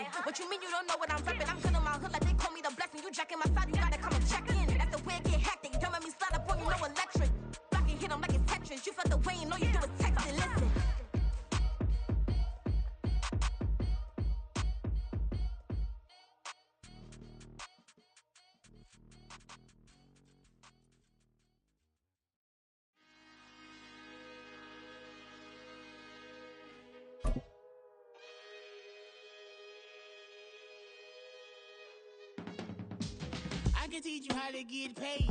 listen. What you mean you don't know what I'm reppin'? I'm good on my hood like they call me the blessing. You jacking my side, you gotta come and check in. That's the way it get hectic. Don't make me slide up on you, no electric. Block and hit 'em like it's Tetris. You felt the way, and all you do is text and listen. Teach you how to get paid.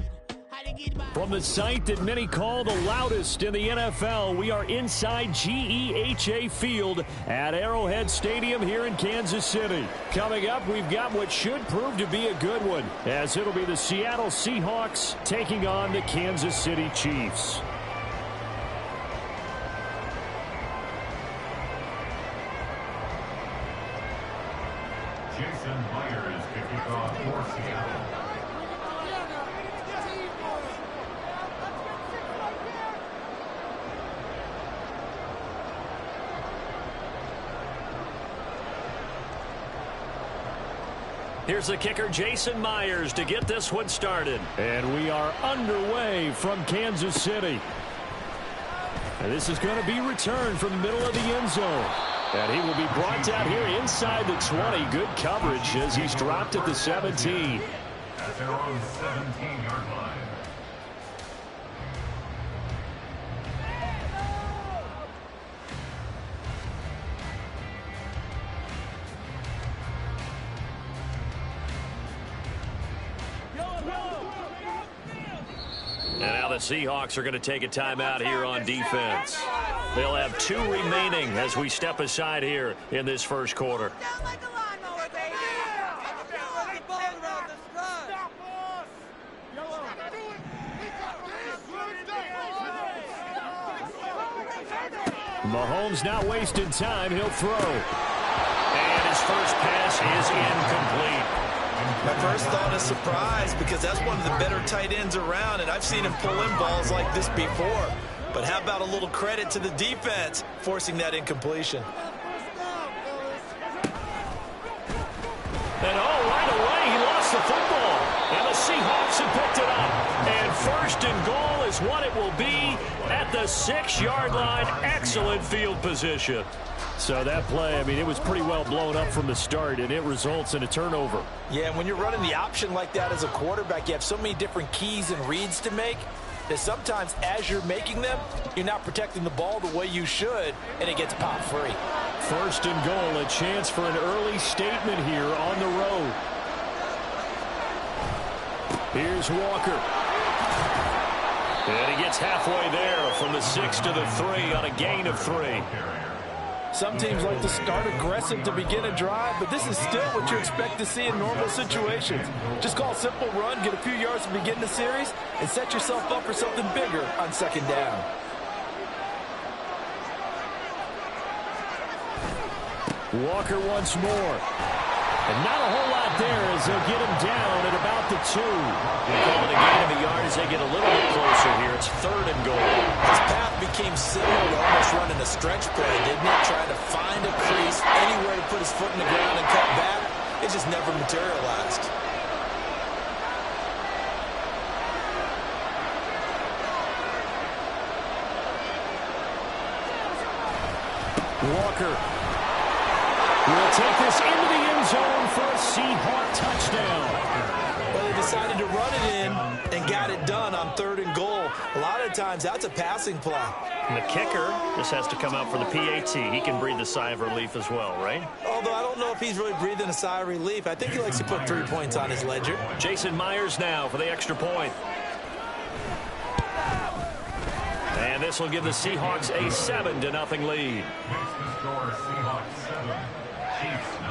From the site that many call the loudest in the NFL, we are inside GEHA Field at Arrowhead Stadium here in Kansas City. Coming up, we've got what should prove to be a good one, as it'll be the Seattle Seahawks taking on the Kansas City Chiefs. Jason Myers kicking off for Seattle. Here's the kicker, Jason Myers, to get this one started. And we are underway from Kansas City. And this is going to be returned from the middle of the end zone. And he will be brought down here inside the 20. Good coverage as he's dropped at the 17. At their own 17-yard line. And now the Seahawks are going to take a timeout here on defense. They'll have 2 remaining as we step aside here in this first quarter. Mahomes not wasting time. He'll throw. And his first pass is incomplete. My first thought is surprise, because that's one of the better tight ends around, and I've seen him pull in balls like this before. But how about a little credit to the defense forcing that incompletion? And right away he lost the football. And the Seahawks have picked it up. And first and goal is what it will be at the 6-yard line. Excellent field position. So that play, I mean, it was pretty well blown up from the start, and it results in a turnover. Yeah, and when you're running the option like that as a quarterback, you have so many different keys and reads to make that sometimes as you're making them, you're not protecting the ball the way you should, and it gets popped free. First and goal, a chance for an early statement here on the road. Here's Walker. And he gets halfway there from the 6 to the 3 on a gain of 3. Some teams like to start aggressive to begin a drive, but this is still what you expect to see in normal situations. Just call a simple run, get a few yards to begin the series, and set yourself up for something bigger on second down. Walker once more. And not a whole lot there as they'll get him down at about the 2. They call it a gain of a yard as they get a little bit closer here. It's 3rd and goal. His path became similar to almost running a stretch play, didn't it? Trying to find a crease, anywhere to put his foot in the ground and cut back. It just never materialized. Walker will take this into the end zone for a Seahawk touchdown. Well, they decided to run it in and got it done on 3rd and goal. A lot of times, that's a passing play. And the kicker just has to come out for the PAT. He can breathe a sigh of relief as well, right? Although I don't know if he's really breathing a sigh of relief. I think he likes to put 3 points on his ledger. Jason Myers now for the extra point. And this will give the Seahawks a 7-0 lead. Makes the score Seahawks 7, Chiefs 0.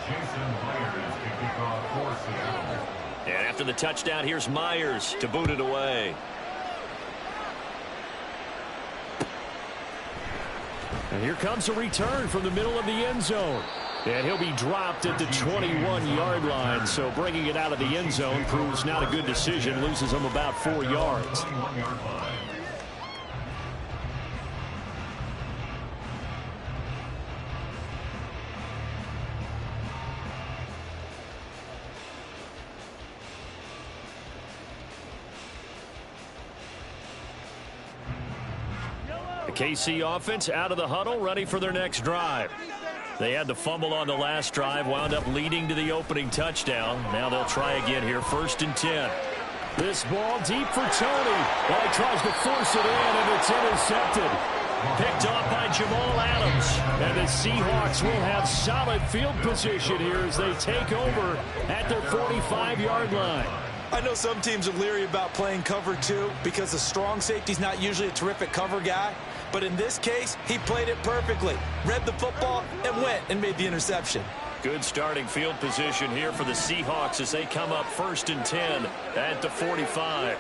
Jason Myers to kick off for Seattle. And after the touchdown, here's Myers to boot it away. And here comes a return from the middle of the end zone. And he'll be dropped at the 21-yard line. So bringing it out of the end zone proves not a good decision. Loses him about 4 yards. KC offense out of the huddle, ready for their next drive. They had the fumble on the last drive, wound up leading to the opening touchdown. Now they'll try again here, 1st and 10. This ball deep for Tony. Well, he tries to force it in, and it's intercepted. Picked off by Jamal Adams. And the Seahawks will have solid field position here as they take over at their 45-yard line. I know some teams are leery about playing cover 2 because the strong safety's not usually a terrific cover guy. But in this case, he played it perfectly. Read the football and went and made the interception. Good starting field position here for the Seahawks as they come up 1st and 10 at the 45.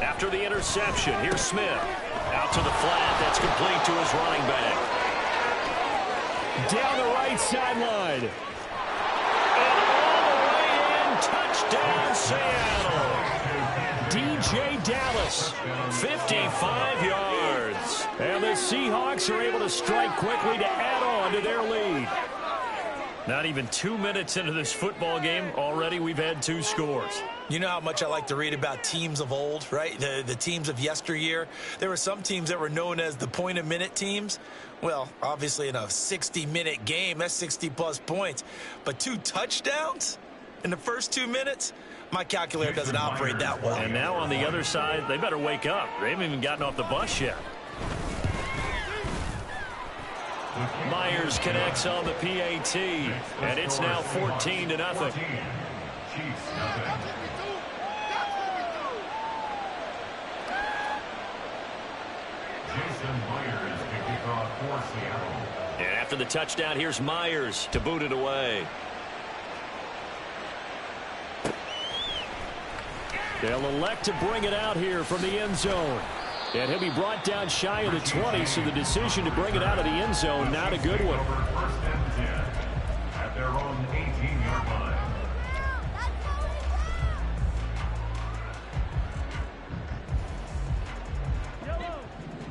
After the interception, here's Smith. Out to the flat. That's complete to his running back. Down the right sideline. And all the way in. Touchdown, Seattle. DJ Dallas, 55 yards. And the Seahawks are able to strike quickly to add on to their lead. Not even 2 minutes into this football game, already we've had 2 scores. You know how much I like to read about teams of old, right? The teams of yesteryear. There were some teams that were known as the point-a-minute teams. Well, obviously in a 60-minute game, that's 60-plus points. But 2 touchdowns in the first 2 minutes? My calculator doesn't operate that well. And now on the other side, they better wake up. They haven't even gotten off the bus yet. Myers connects on the PAT, and it's now 14-0. Jason Myers to kick off for Seattle. And after the touchdown, here's Myers to boot it away. They'll elect to bring it out here from the end zone. And he'll be brought down shy of the 20, so the decision to bring it out of the end zone, not a good one. First and 10 at their own 18-yard line.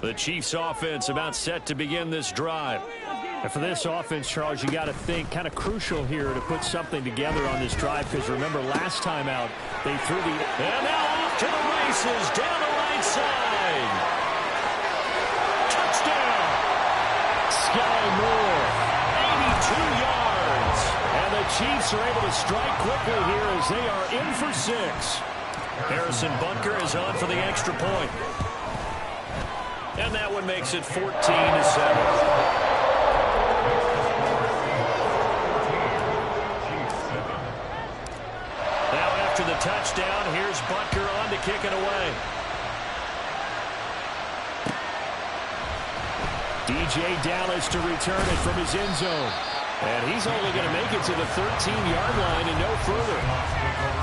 The Chiefs offense about set to begin this drive. And for this offense, Charles, you got to think kind of crucial here to put something together on this drive, because remember last time out they threw the... And now off to the races down the right side. Touchdown. Sky Moore, 82 yards. And the Chiefs are able to strike quickly here as they are in for 6. Harrison Butker is on for the extra point. And that one makes it 14-7. Now after the touchdown, here's Butker on to kick it away. DJ Dallas to return it from his end zone. And he's only going to make it to the 13-yard line and no further.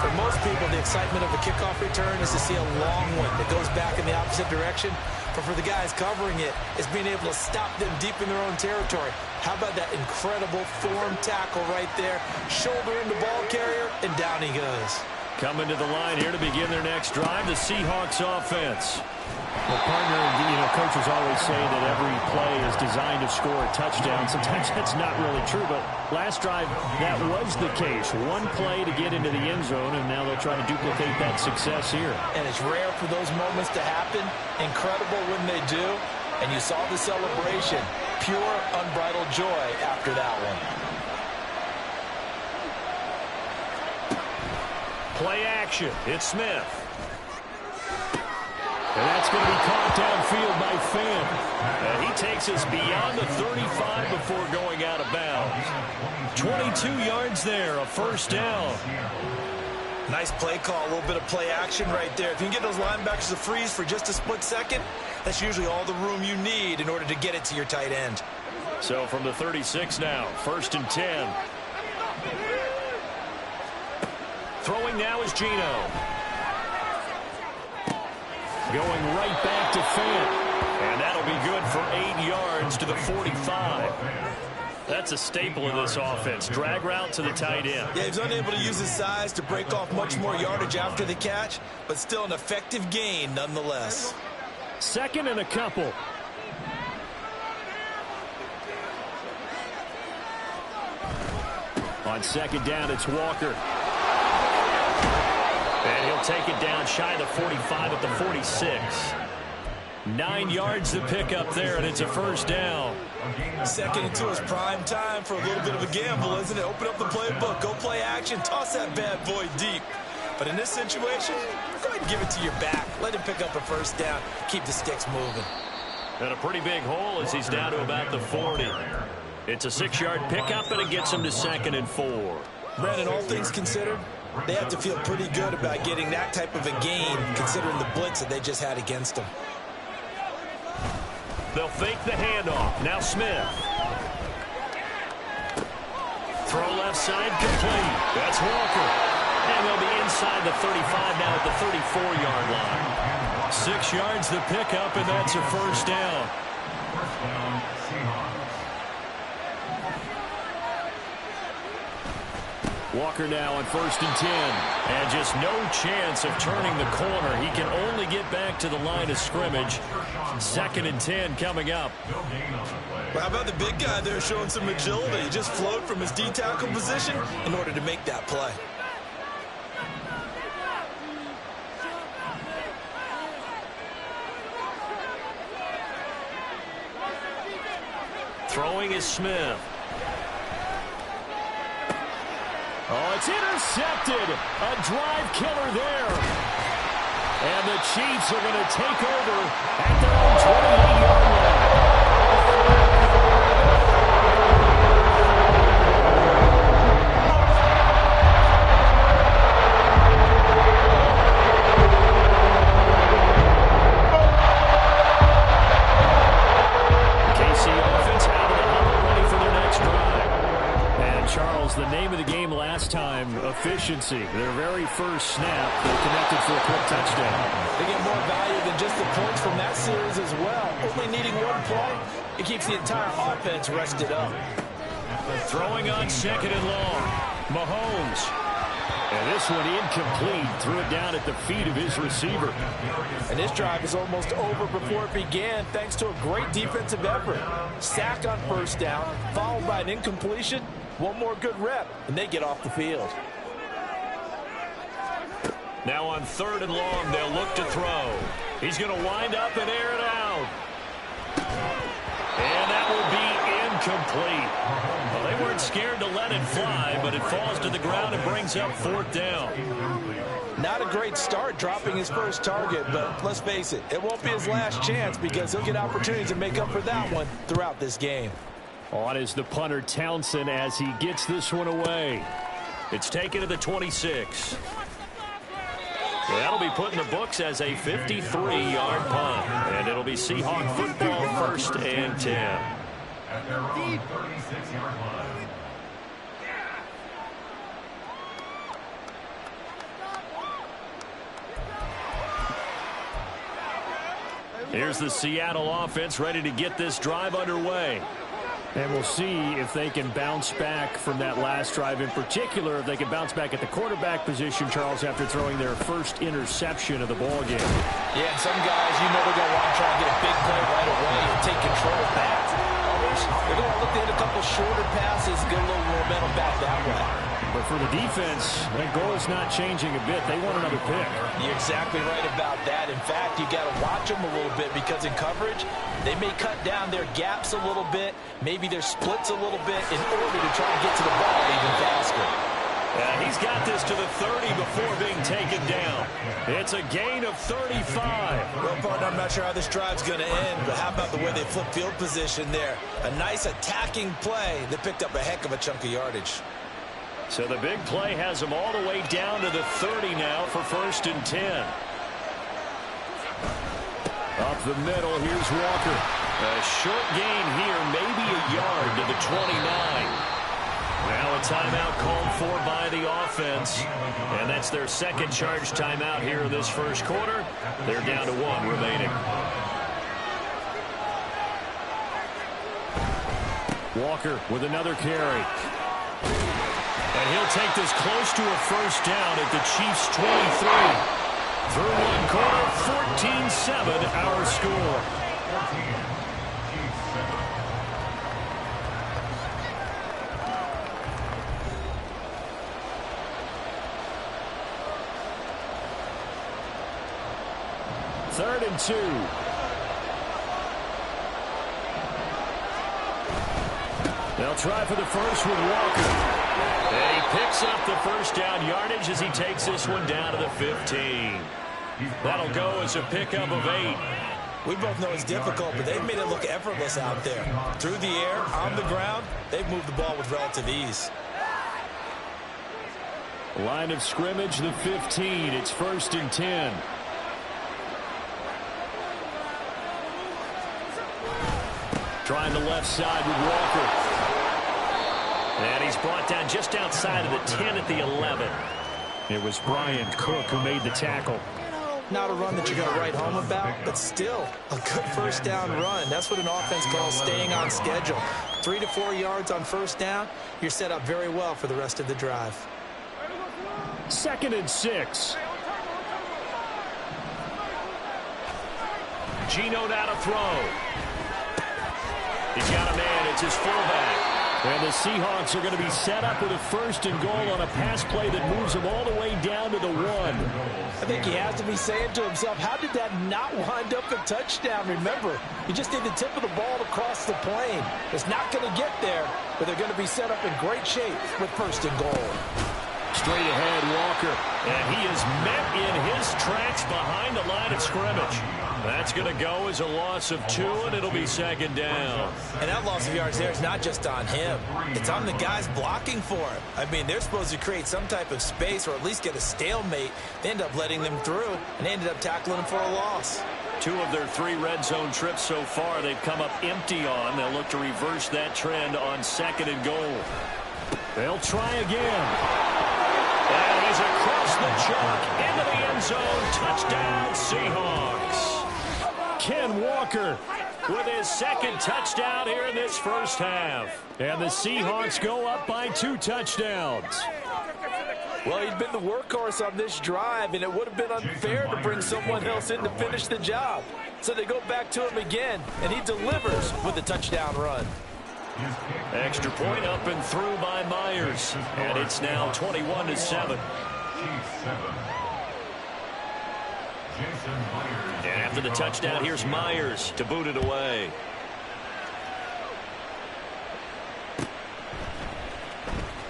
For most people, the excitement of a kickoff return is to see a long one that goes back in the opposite direction. But for the guys covering it, it's being able to stop them deep in their own territory. How about that incredible form tackle right there? Shoulder into ball carrier, and down he goes. Coming to the line here to begin their next drive, the Seahawks offense. Well, partner, coaches always say that every play is designed to score a touchdown. Sometimes that's not really true, but last drive, that was the case. One play to get into the end zone, and now they'll try to duplicate that success here. And it's rare for those moments to happen. Incredible when they do. And you saw the celebration. Pure, unbridled joy after that one. Play action. It's Smith. And that's going to be caught downfield by Finn. And he takes us beyond the 35 before going out of bounds. 22 yards there, a first down. Nice play call, a little bit of play action right there. If you can get those linebackers to freeze for just a split second, that's usually all the room you need in order to get it to your tight end. So from the 36 now, 1st and 10. Throwing now is Geno. Going right back to Finn. And that'll be good for 8 yards to the 45. That's a staple of this offense. Drag route to the tight end. Yeah, he's unable to use his size to break off much more yardage after the catch, but still an effective gain nonetheless. 2nd and a couple. On second down, it's Walker. And he'll take it down shy of the 45 at the 46. 9 yards to pick up there, and it's a first down. 2nd and 2 is prime time for a little bit of a gamble, isn't it? Open up the playbook, go play action, toss that bad boy deep. But in this situation, go ahead and give it to your back. Let him pick up a first down. Keep the sticks moving. And a pretty big hole as he's down to about the 40. It's a 6-yard pickup, and it gets him to 2nd and 4. Brandon, all things considered, they have to feel pretty good about getting that type of a gain, considering the blitz that they just had against them. They'll fake the handoff. Now Smith. Throw left side, complete. That's Walker. And they'll be inside the 35 now at the 34-yard line. 6 yards the pickup, and that's a first down. First down, Seahawks. Walker now on 1st and 10. And just no chance of turning the corner. He can only get back to the line of scrimmage. 2nd and 10 coming up. Well, how about the big guy there showing some agility? He just flowed from his D-tackle position in order to make that play. Throwing is Smith. Oh, it's intercepted. A drive killer there. And the Chiefs are going to take over at their own 28-yard line. Charles, the name of the game last time, efficiency. Their very first snap, they're connected for a quick touchdown. They get more value than just the points from that series as well. Only needing one play, it keeps the entire offense rested up. Throwing on 2nd and long. Mahomes. And this one incomplete. Threw it down at the feet of his receiver. And this drive is almost over before it began thanks to a great defensive effort. Sack on 1st down, followed by an incompletion. One more good rep, and they get off the field. Now on 3rd and long, they'll look to throw. He's going to wind up and air it out. And that will be incomplete. Well, they weren't scared to let it fly, but it falls to the ground and brings up 4th down. Not a great start dropping his first target, but let's face it, it won't be his last chance because he'll get opportunities to make up for that one throughout this game. On is the punter Townsend as he gets this one away. It's taken to the 26. That'll be put in the books as a 53-yard punt. And it'll be Seahawk football 1st and 10. At their own 36-yard line. Here's the Seattle offense ready to get this drive underway. And we'll see if they can bounce back from that last drive. In particular, if they can bounce back at the quarterback position, Charles, after throwing their first interception of the ball game. Yeah, and some guys, you know they're going to want to try and get a big play right away and take control of that. Others, they're going to look to hit a couple shorter passes, get a little momentum back that way. But for the defense, that goal is not changing a bit. They want another pick. You're exactly right about that. In fact, you got to watch them a little bit because in coverage, they may cut down their gaps a little bit, maybe their splits a little bit in order to try and get to the ball even faster. He's got this to the 30 before being taken down. It's a gain of 35. Well, partner, I'm not sure how this drive's going to end, but how about the way they flip field position there? A nice attacking play that picked up a heck of a chunk of yardage. So the big play has them all the way down to the 30 now for 1st and 10. Up the middle, here's Walker. A short gain here, maybe a yard to the 29. Now a timeout called for by the offense. And that's their 2nd charge timeout here in this first quarter. They're down to 1 remaining. Walker with another carry. And he'll take this close to a first down at the Chiefs' 23. Through one quarter, 14-7 our score. 3rd and 2. They'll try for the first with Walker. And he picks up the first down yardage as he takes this one down to the 15. That'll go as a pickup of 8. We both know it's difficult, but they've made it look effortless out there. Through the air, on the ground, they've moved the ball with relative ease. Line of scrimmage, the 15. It's 1st and 10. Trying the left side with Walker. And he's brought down just outside of the 10 at the 11. It was Brian Cook who made the tackle. Not a run that you're going to write home about, but still a good first down run. That's what an offense calls staying on schedule. 3 to 4 yards on first down, you're set up very well for the rest of the drive. 2nd and 6. Gino now to throw. He's got a man. It's his fullback. And the Seahawks are going to be set up with a 1st and goal on a pass play that moves them all the way down to the 1. I think he has to be saying to himself, how did that not wind up a touchdown? Remember, you just need the tip of the ball to cross the plane. It's not going to get there, but they're going to be set up in great shape with 1st and goal. Straight ahead, Walker. And he is met in his tracks behind the line of scrimmage. That's going to go as a loss of 2, and it'll be 2nd down. And that loss of yards there is not just on him. It's on the guys blocking for him. I mean, they're supposed to create some type of space or at least get a stalemate. They end up letting them through, and they ended up tackling him for a loss. 2 of their 3 red zone trips so far they've come up empty on. They'll look to reverse that trend on 2nd and goal. They'll try again. And he's across the chalk into the end zone. Touchdown, Seahawks. Ken Walker with his 2nd touchdown here in this first half. And the Seahawks go up by 2 touchdowns. Well, he'd been the workhorse on this drive, and it would have been unfair to bring someone else in to finish the job. So they go back to him again, and he delivers with a touchdown run. Extra point up and through by Myers. And it's now 21-7. And after the touchdown, here's Myers to boot it away.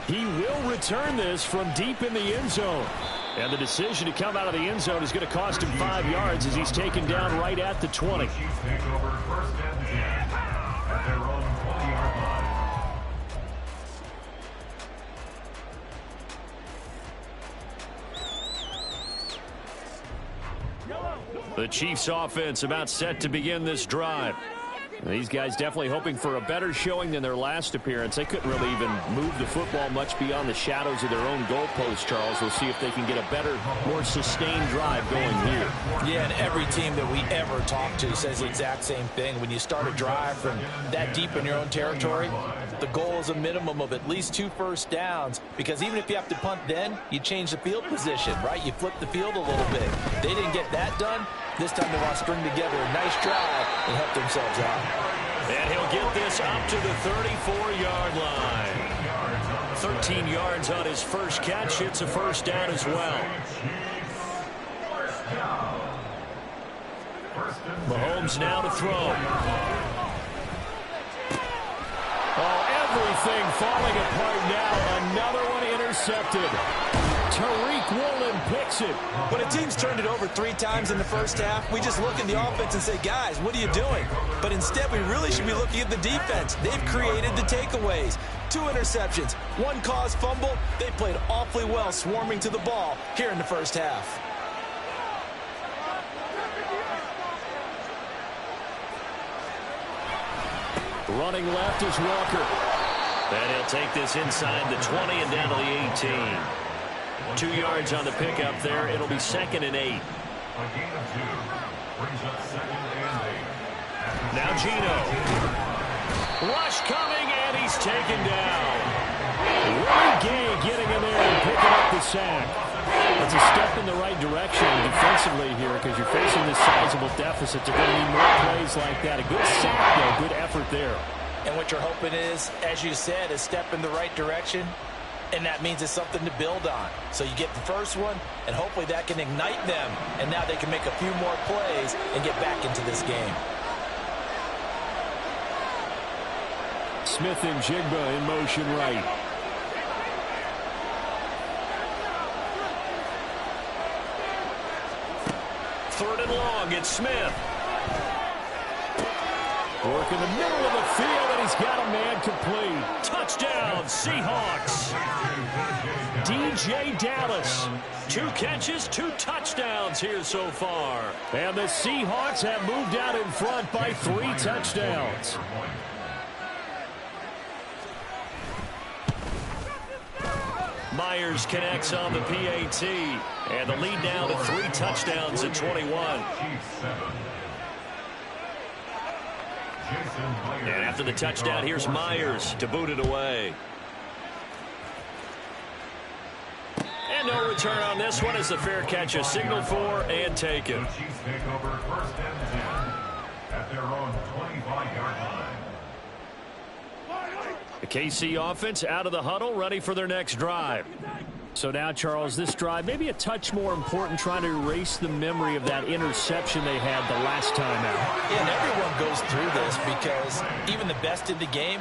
He will return this from deep in the end zone. And the decision to come out of the end zone is going to cost him 5 yards as he's taken down right at the 20. The Chiefs offense about set to begin this drive. These guys definitely hoping for a better showing than their last appearance. They couldn't really even move the football much beyond the shadows of their own goalpost, Charles. We'll see if they can get a better, more sustained drive going here. Yeah, and every team that we ever talk to says the exact same thing. When you start a drive from that deep in your own territory, the goal is a minimum of at least 2 first downs, because even if you have to punt then, you change the field position, right? You flip the field a little bit. They didn't get that done. This time they want to string together a nice drive and help themselves out. And he'll get this up to the 34-yard line. 13 yards on his first catch. It's a first down as well. Mahomes now to throw. Oh, everything falling apart now. Another one intercepted. Tariq Woolen picks it. When a team's turned it over 3 times in the first half, we just look at the offense and say, guys, what are you doing? But instead, we really should be looking at the defense. They've created the takeaways. 2 interceptions, 1 caused fumble. They played awfully well swarming to the ball here in the first half. Running left is Walker. And he'll take this inside the 20 and down to the 18. 2 yards on the pickup there. It'll be 2nd and 8. A gain of 2 brings up 2nd and 8. Now Gino. Rush coming, and he's taken down. Willie Gay getting in there and picking up the sack. It's a step in the right direction defensively here, because you're facing this sizable deficit. They're going to need more plays like that. A good sack, though. Good effort there. And what you're hoping is, as you said, a step in the right direction. and that means it's something to build on. So you get the first one, and hopefully that can ignite them, and now they can make a few more plays and get back into this game. Smith and Jigba in motion right. Third and long, it's Smith. Work in the middle of the field, and he's got a man complete. Touchdown, Seahawks. DJ Dallas. 2 catches, 2 touchdowns here so far. And the Seahawks have moved out in front by 3 touchdowns. Myers connects on the PAT. And the lead now to 3 touchdowns at 21. And after the touchdown, here's Myers to boot it away. And no return on this one as the fair catch is signaled for and taken. The Chiefs take over 1st and 10 at their own 25-yard line. The KC offense out of the huddle, ready for their next drive. So now, Charles, this drive maybe a touch more important, trying to erase the memory of that interception they had the last time out. Yeah, and everyone goes through this because even the best in the game,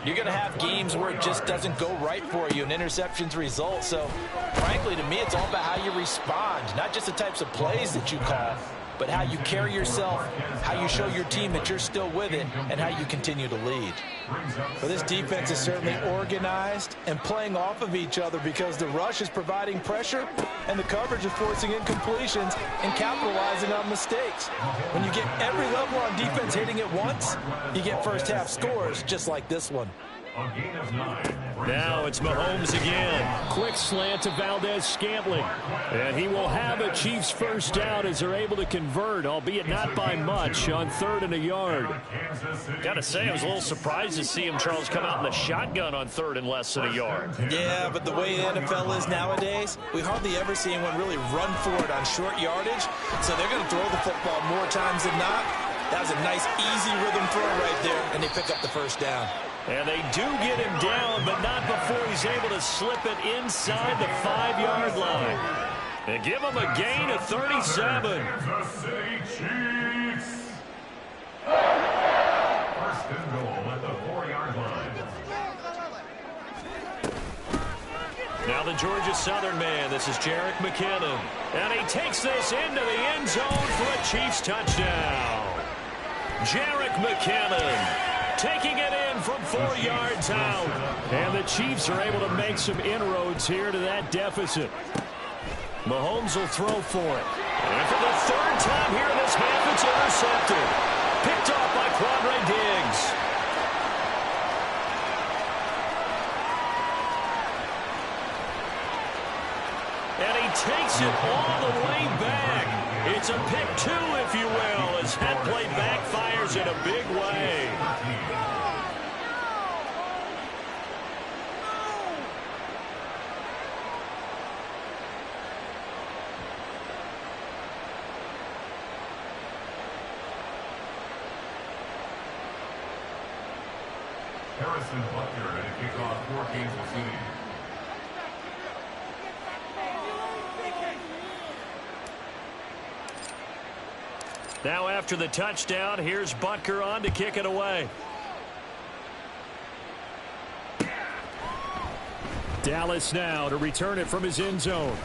you're going to have games where it just doesn't go right for you and interceptions result. So, frankly, to me, it's all about how you respond, not just the types of plays that you call, but how you carry yourself, how you show your team that you're still with it, and how you continue to lead. But this defense is certainly organized and playing off of each other because the rush is providing pressure and the coverage is forcing incompletions and capitalizing on mistakes. When you get every level on defense hitting it once, you get first-half scores just like this one. Now it's Mahomes again. Quick slant to Valdez-Scantling. And he will have a Chiefs first down as they're able to convert, albeit not by much, on 3rd and a yard. Gotta say, I was a little surprised to see him, Charles, come out in the shotgun on 3rd and less than a yard. Yeah, but the way the NFL is nowadays, we hardly ever see anyone really run for it on short yardage. So they're going to throw the football more times than not. That was a nice, easy rhythm throw right there, and they pick up the first down. And they do get him down, but not before he's able to slip it inside the 5-yard line. They give him a gain of 37. Kansas City Chiefs. 1st and goal at the 4-yard line. Now the Georgia Southern man. This is Jerick McKinnon. And he takes this into the end zone for a Chiefs touchdown. Jerick McKinnon taking it in from 4 yards out. And the Chiefs are able to make some inroads here to that deficit. Mahomes will throw for it. And for the 3rd time here in this half, it's intercepted. Picked off by Quandre Diggs. And he takes it all the way back. It's a pick 2, if you will, as that play backfires in a big way. Harrison Butker and a kickoff for Kansas City. Now after the touchdown, here's Butker on to kick it away. Dallas now to return it from his end zone.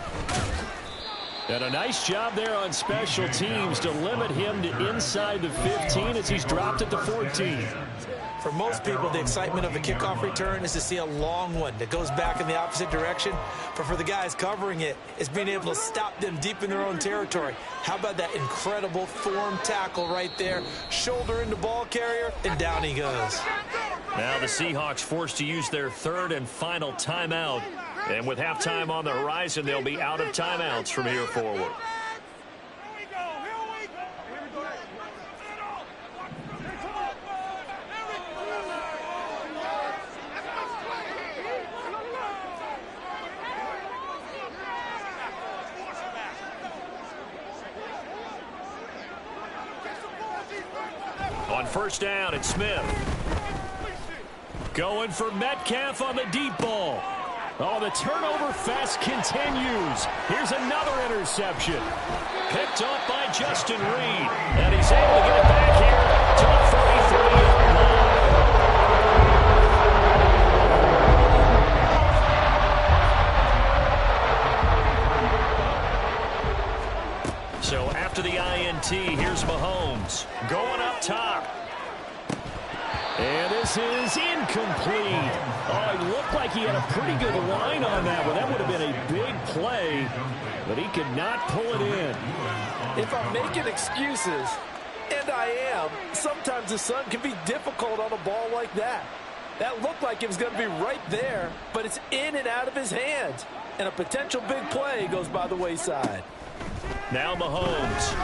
And a nice job there on special teams to limit him to inside the 15 as he's dropped it to 14. For most people, the excitement of a kickoff return is to see a long one that goes back in the opposite direction. But for the guys covering it, it's being able to stop them deep in their own territory. How about that incredible form tackle right there? Shoulder into ball carrier, and down he goes. Now the Seahawks forced to use their 3rd and final timeout. And with halftime on the horizon, they'll be out of timeouts from here forward. On 1st down, it's Smith. Going for Metcalf on the deep ball. Oh, the turnover fest continues. Here's another interception. Picked up by Justin Reed. And he's able to get it back here to the 43-yard line. So after the INT, here's Mahomes going up top. And this is incomplete. Oh, it looked like he had a pretty good line on that one. That would have been a big play, but he could not pull it in. If I'm making excuses, and I am, sometimes the sun can be difficult on a ball like that. That looked like it was going to be right there, but it's in and out of his hands. And a potential big play goes by the wayside. Now Mahomes.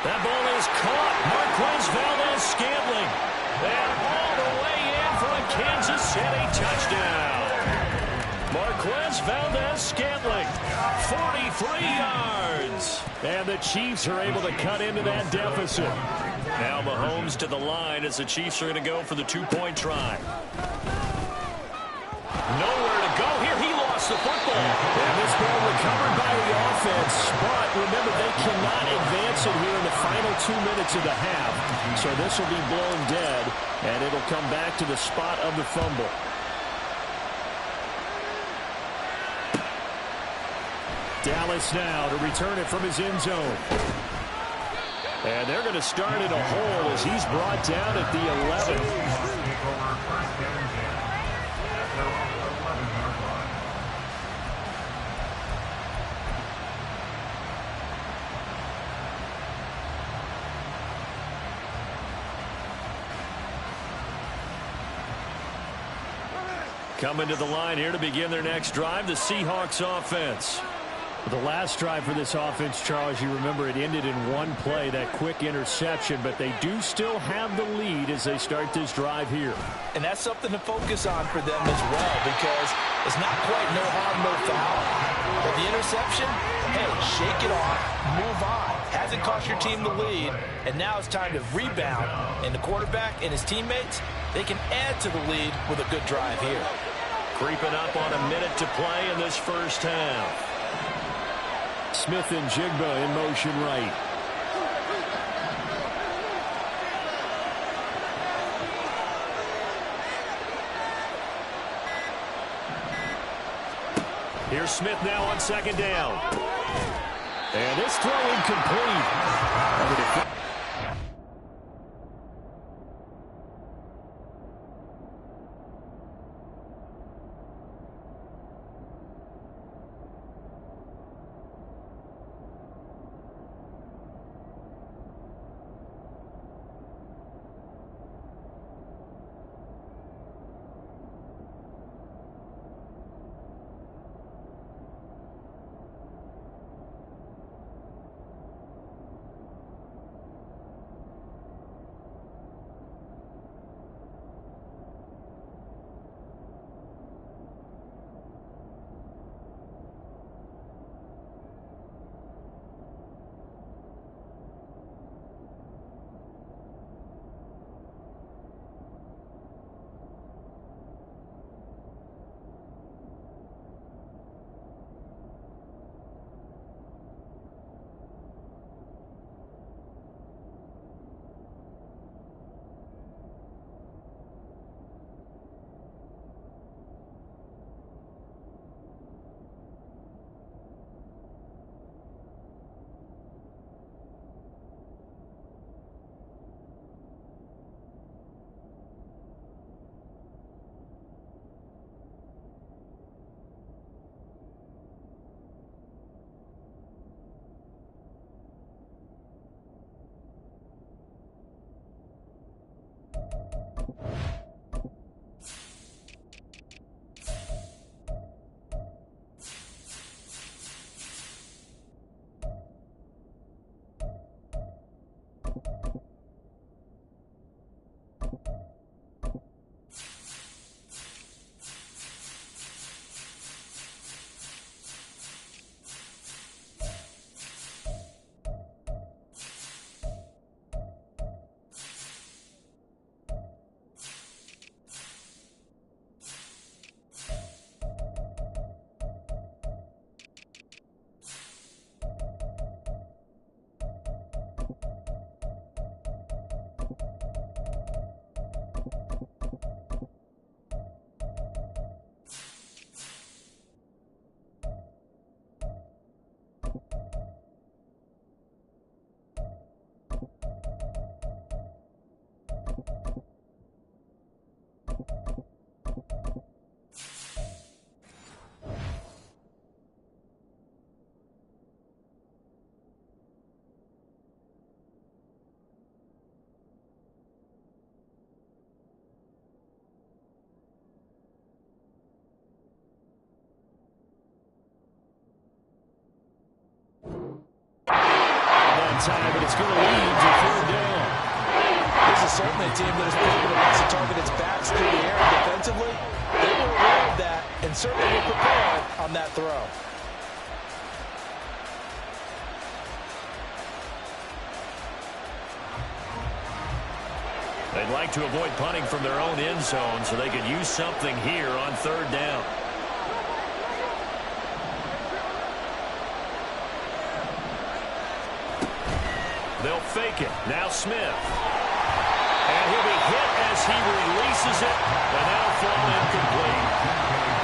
That ball is caught. Marquez Valdes-Scantling. And all the way in for a Kansas City touchdown. Marquez Valdes-Scantling, 43 yards. And the Chiefs are able to cut into that deficit. Now Mahomes to the line as the Chiefs are going to go for the two-point try. Nowhere to go here. He lost the football. And this ball recovered by the offense. But remember, they cannot advance it here in the final 2 minutes of the half. So this will be blown dead, and it'll come back to the spot of the fumble. Dallas now to return it from his end zone. And they're going to start in a hole as he's brought down at the 11. Coming to the line here to begin their next drive, the Seahawks offense. The last drive for this offense, Charles, you remember it ended in one play, that quick interception, but they do still have the lead as they start this drive here. And that's something to focus on for them as well, because it's not quite no harm, no foul. But the interception, hey, shake it off, move on. Hasn't cost your team the lead, and now it's time to rebound. And the quarterback and his teammates, they can add to the lead with a good drive here. Creeping up on a minute to play in this first half. Smith and Jigba in motion right. Here's Smith now on second down. And this throw incomplete. time, but it's going to lead to third down. This is certainly a team that is proven it wants to target its backs through the air defensively. They were aware of that and certainly were prepared on that throw. They'd like to avoid punting from their own end zone so they could use something here on third down. They'll fake it. Now Smith. And he'll be hit as he releases it. And that'll fall incomplete.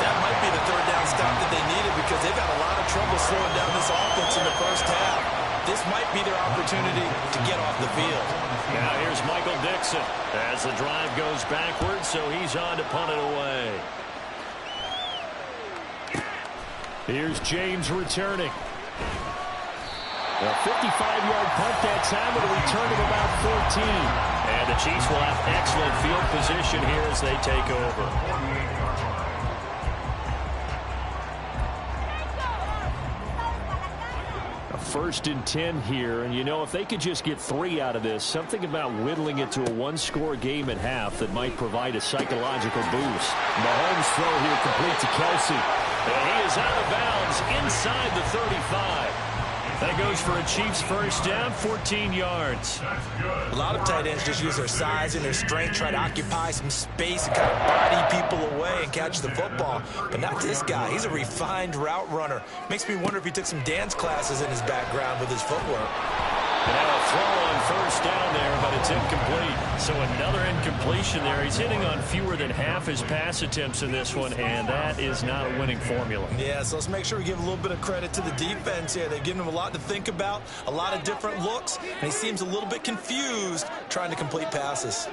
That might be the third down stop that they needed because they've had a lot of trouble slowing down this offense in the first half. This might be their opportunity to get off the field. Now here's Michael Dixon as the drive goes backwards, so he's on to punt it away. Here's James returning. A 55-yard punt that time with a return of about 14. And the Chiefs will have excellent field position here as they take over. A 1st and 10 here, and you know, if they could just get 3 out of this, something about whittling it to a one-score game at half that might provide a psychological boost. Mahomes' throw here complete to Kelsey. And he is out of bounds inside the 35. That goes for a Chiefs first down, 14 yards. A lot of tight ends just use their size and their strength, try to occupy some space and kind of body people away and catch the football. But not this guy. He's a refined route runner. Makes me wonder if he took some dance classes in his background with his footwork. And now a throw on first down there, but it's incomplete. So another incompletion there. He's hitting on fewer than half his pass attempts in this one, and that is not a winning formula. Yeah, so let's make sure we give a little bit of credit to the defense here. They've given him a lot to think about, a lot of different looks, and he seems a little bit confused trying to complete passes.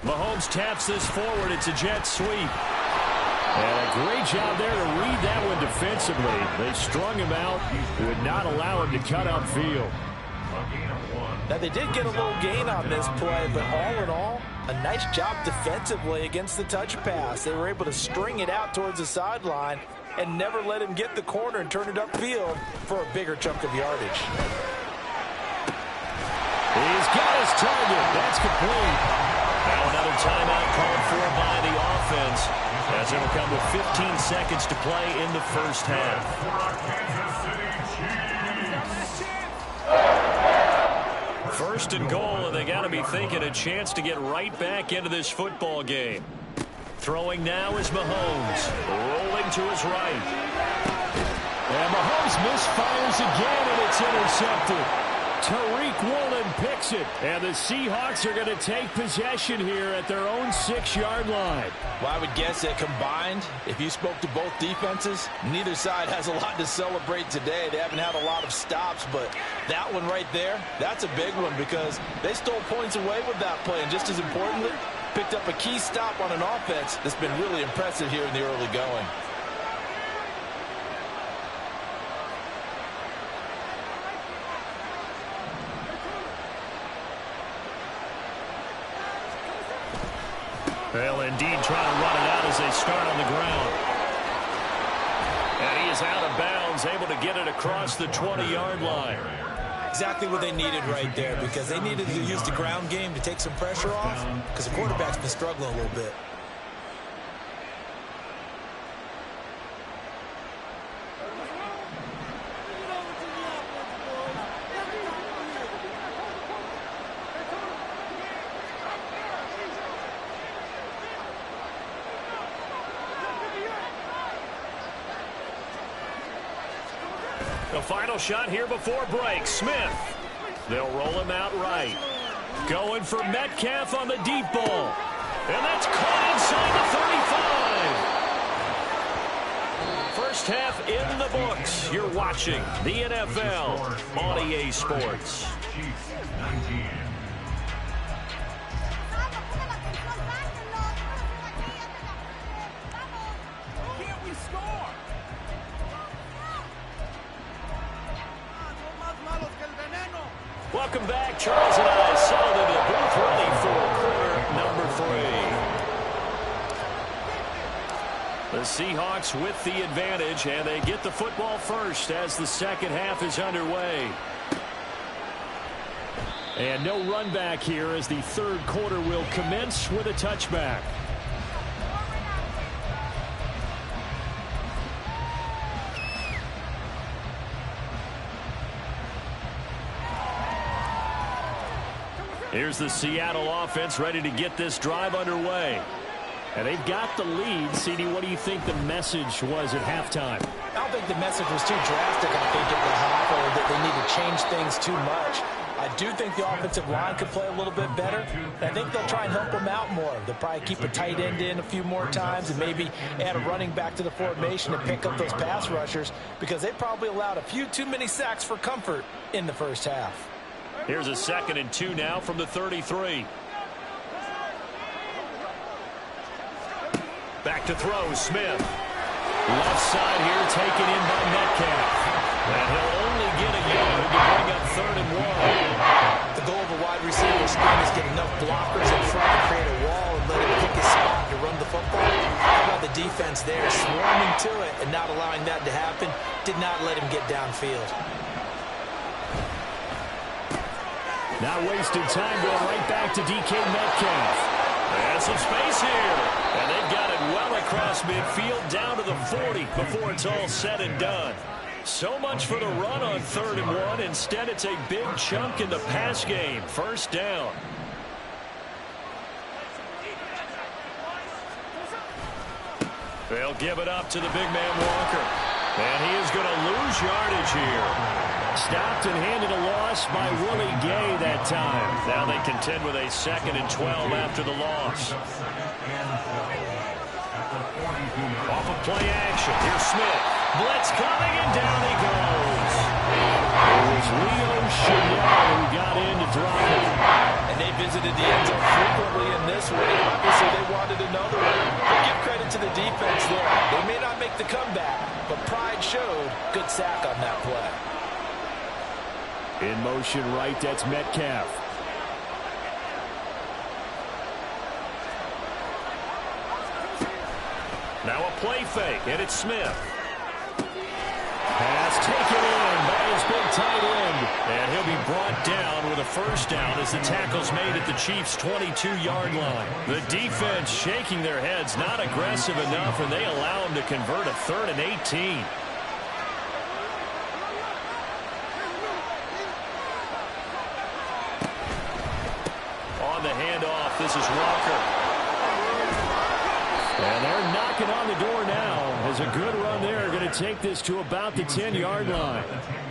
Mahomes taps this forward. It's a jet sweep. And a great job there to read that one defensively. They strung him out, would not allow him to cut upfield. Now, they did get a little gain on this play, but all in all, a nice job defensively against the touch pass. They were able to string it out towards the sideline and never let him get the corner and turn it upfield for a bigger chunk of yardage. He's got his target. That's complete. Now another timeout called for by the offense, as it'll come with 15 seconds to play in the first half. First and goal, and they got to be thinking a chance to get right back into this football game. Throwing now is Mahomes, rolling to his right. And Mahomes misfires again, and it's intercepted. Tariq Woolen picks it, and the Seahawks are going to take possession here at their own 6-yard line. Well, I would guess that combined, if you spoke to both defenses, neither side has a lot to celebrate today. They haven't had a lot of stops, but that one right there, that's a big one because they stole points away with that play, and just as importantly, picked up a key stop on an offense that's been really impressive here in the early going. They'll indeed try to run it out as they start on the ground. And he is out of bounds, able to get it across the 20-yard line. Exactly what they needed right there because they needed to use the ground game to take some pressure off because the quarterback's been struggling a little bit. The final shot here before break. Smith. They'll roll him out right. Going for Metcalf on the deep ball. And that's caught inside the 35. First half in the books. You're watching the NFL on EA Sports. Welcome back. Charles and I settled into the booth ready for quarter number 3. The Seahawks with the advantage, and they get the football first as the second half is underway. And no run back here as the third quarter will commence with a touchback. Here's the Seattle offense ready to get this drive underway. And they've got the lead. CD, what do you think the message was at halftime? I don't think the message was too drastic, I think, at the half, or that they need to change things too much. I do think the offensive line could play a little bit better. I think they'll try and help them out more. They'll probably keep a tight end in a few more times and maybe add a running back to the formation to pick up those pass rushers, because they probably allowed a few too many sacks for comfort in the first half. Here's a 2nd and 2 now from the 33. Back to throw, Smith. Left side here taken in by Metcalf. And he'll only get a yard to bring up 3rd and 1. The goal of a wide receiver scheme is get enough blockers in front to create a wall and let him pick his spot to run the football. How about the defense there, swarming to it and not allowing that to happen? Did not let him get downfield. Not wasting time, going right back to DK Metcalf. And some space here. And they've got it well across midfield down to the 40 before it's all said and done. So much for the run on 3rd and 1. Instead, it's a big chunk in the pass game. 1st down. They'll give it up to the big man Walker. And he is going to lose yardage here. Stopped and handed a loss by Willie Gay that time. Now they contend with a 2nd and 12 after the loss. Off of play action. Here's Smith. Blitz coming, and down he goes. It was Leo Chanel who got in to drop it. And they visited the end zone frequently in this one. Obviously, they wanted another one. But give credit to the defense there. They may not make the comeback, but pride showed. Good sack on that play. In motion right, that's Metcalf. Now a play fake, and it's Smith. Pass taken in by his big tight end. And he'll be brought down with a 1st down as the tackle's made at the Chiefs' 22-yard line. The defense shaking their heads, not aggressive enough, and they allow him to convert a 3rd and 18. On the handoff, this is Walker. And they're knocking on the door now as a good run there. Going to take this to about the 10-yard line.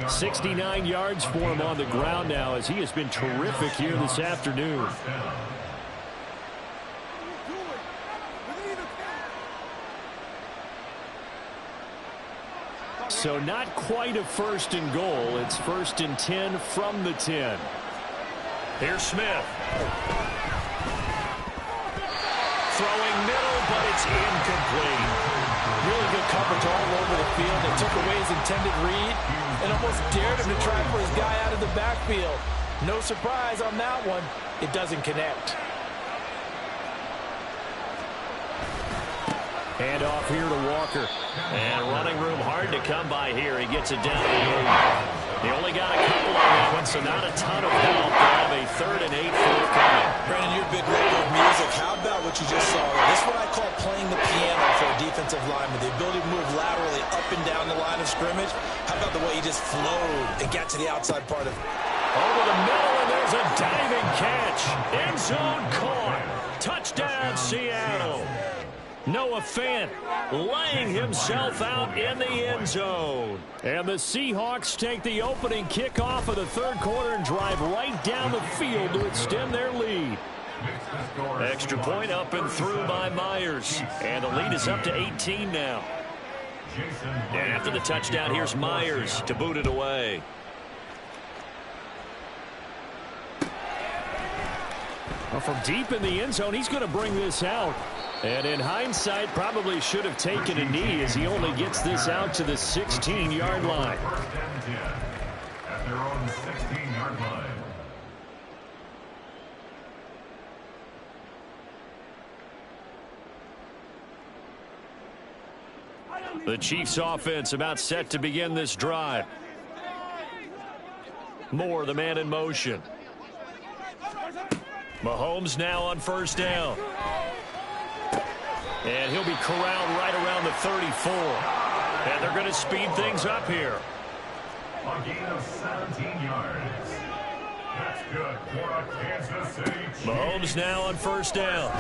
69 yards for him on the ground now as he has been terrific here this afternoon. So not quite a 1st and goal. It's 1st and 10 from the 10. Here's Smith. Throwing middle, but it's incomplete. Really good coverage all over the field. They took away his intended read and almost dared him to try for his guy out of the backfield. No surprise on that one. It doesn't connect. Hand off here to Walker. And running room hard to come by here. He gets it down to the 8. He only got a couple on that one, so not a ton of help. They'll have a 3rd and 8 forthcoming. Brandon, you're a big lover of music. How about what you just saw there? This is what I call playing the piano for a defensive lineman. The ability to move laterally up and down the line of scrimmage. How about the way he just flowed and got to the outside part of it? Over the middle, and there's a diving catch. End zone caught. Touchdown, Seattle. Noah Fant laying himself out in the end zone. And the Seahawks take the opening kickoff of the 3rd quarter and drive right down the field to extend their lead. Extra point up and through by Myers. And the lead is up to 18 now. And after the touchdown, here's Myers to boot it away. Well, from deep in the end zone, he's going to bring this out. And in hindsight, probably should have taken a knee as he only gets this out to the 16-yard line. At their own 16-yard line. The Chiefs offense about set to begin this drive. Moore, the man in motion. Mahomes now on first down. And he'll be corralled right around the 34. And they're going to speed things up here. A gain of 17 yards. That's good for a Kansas City Chiefs. Mahomes now on first down.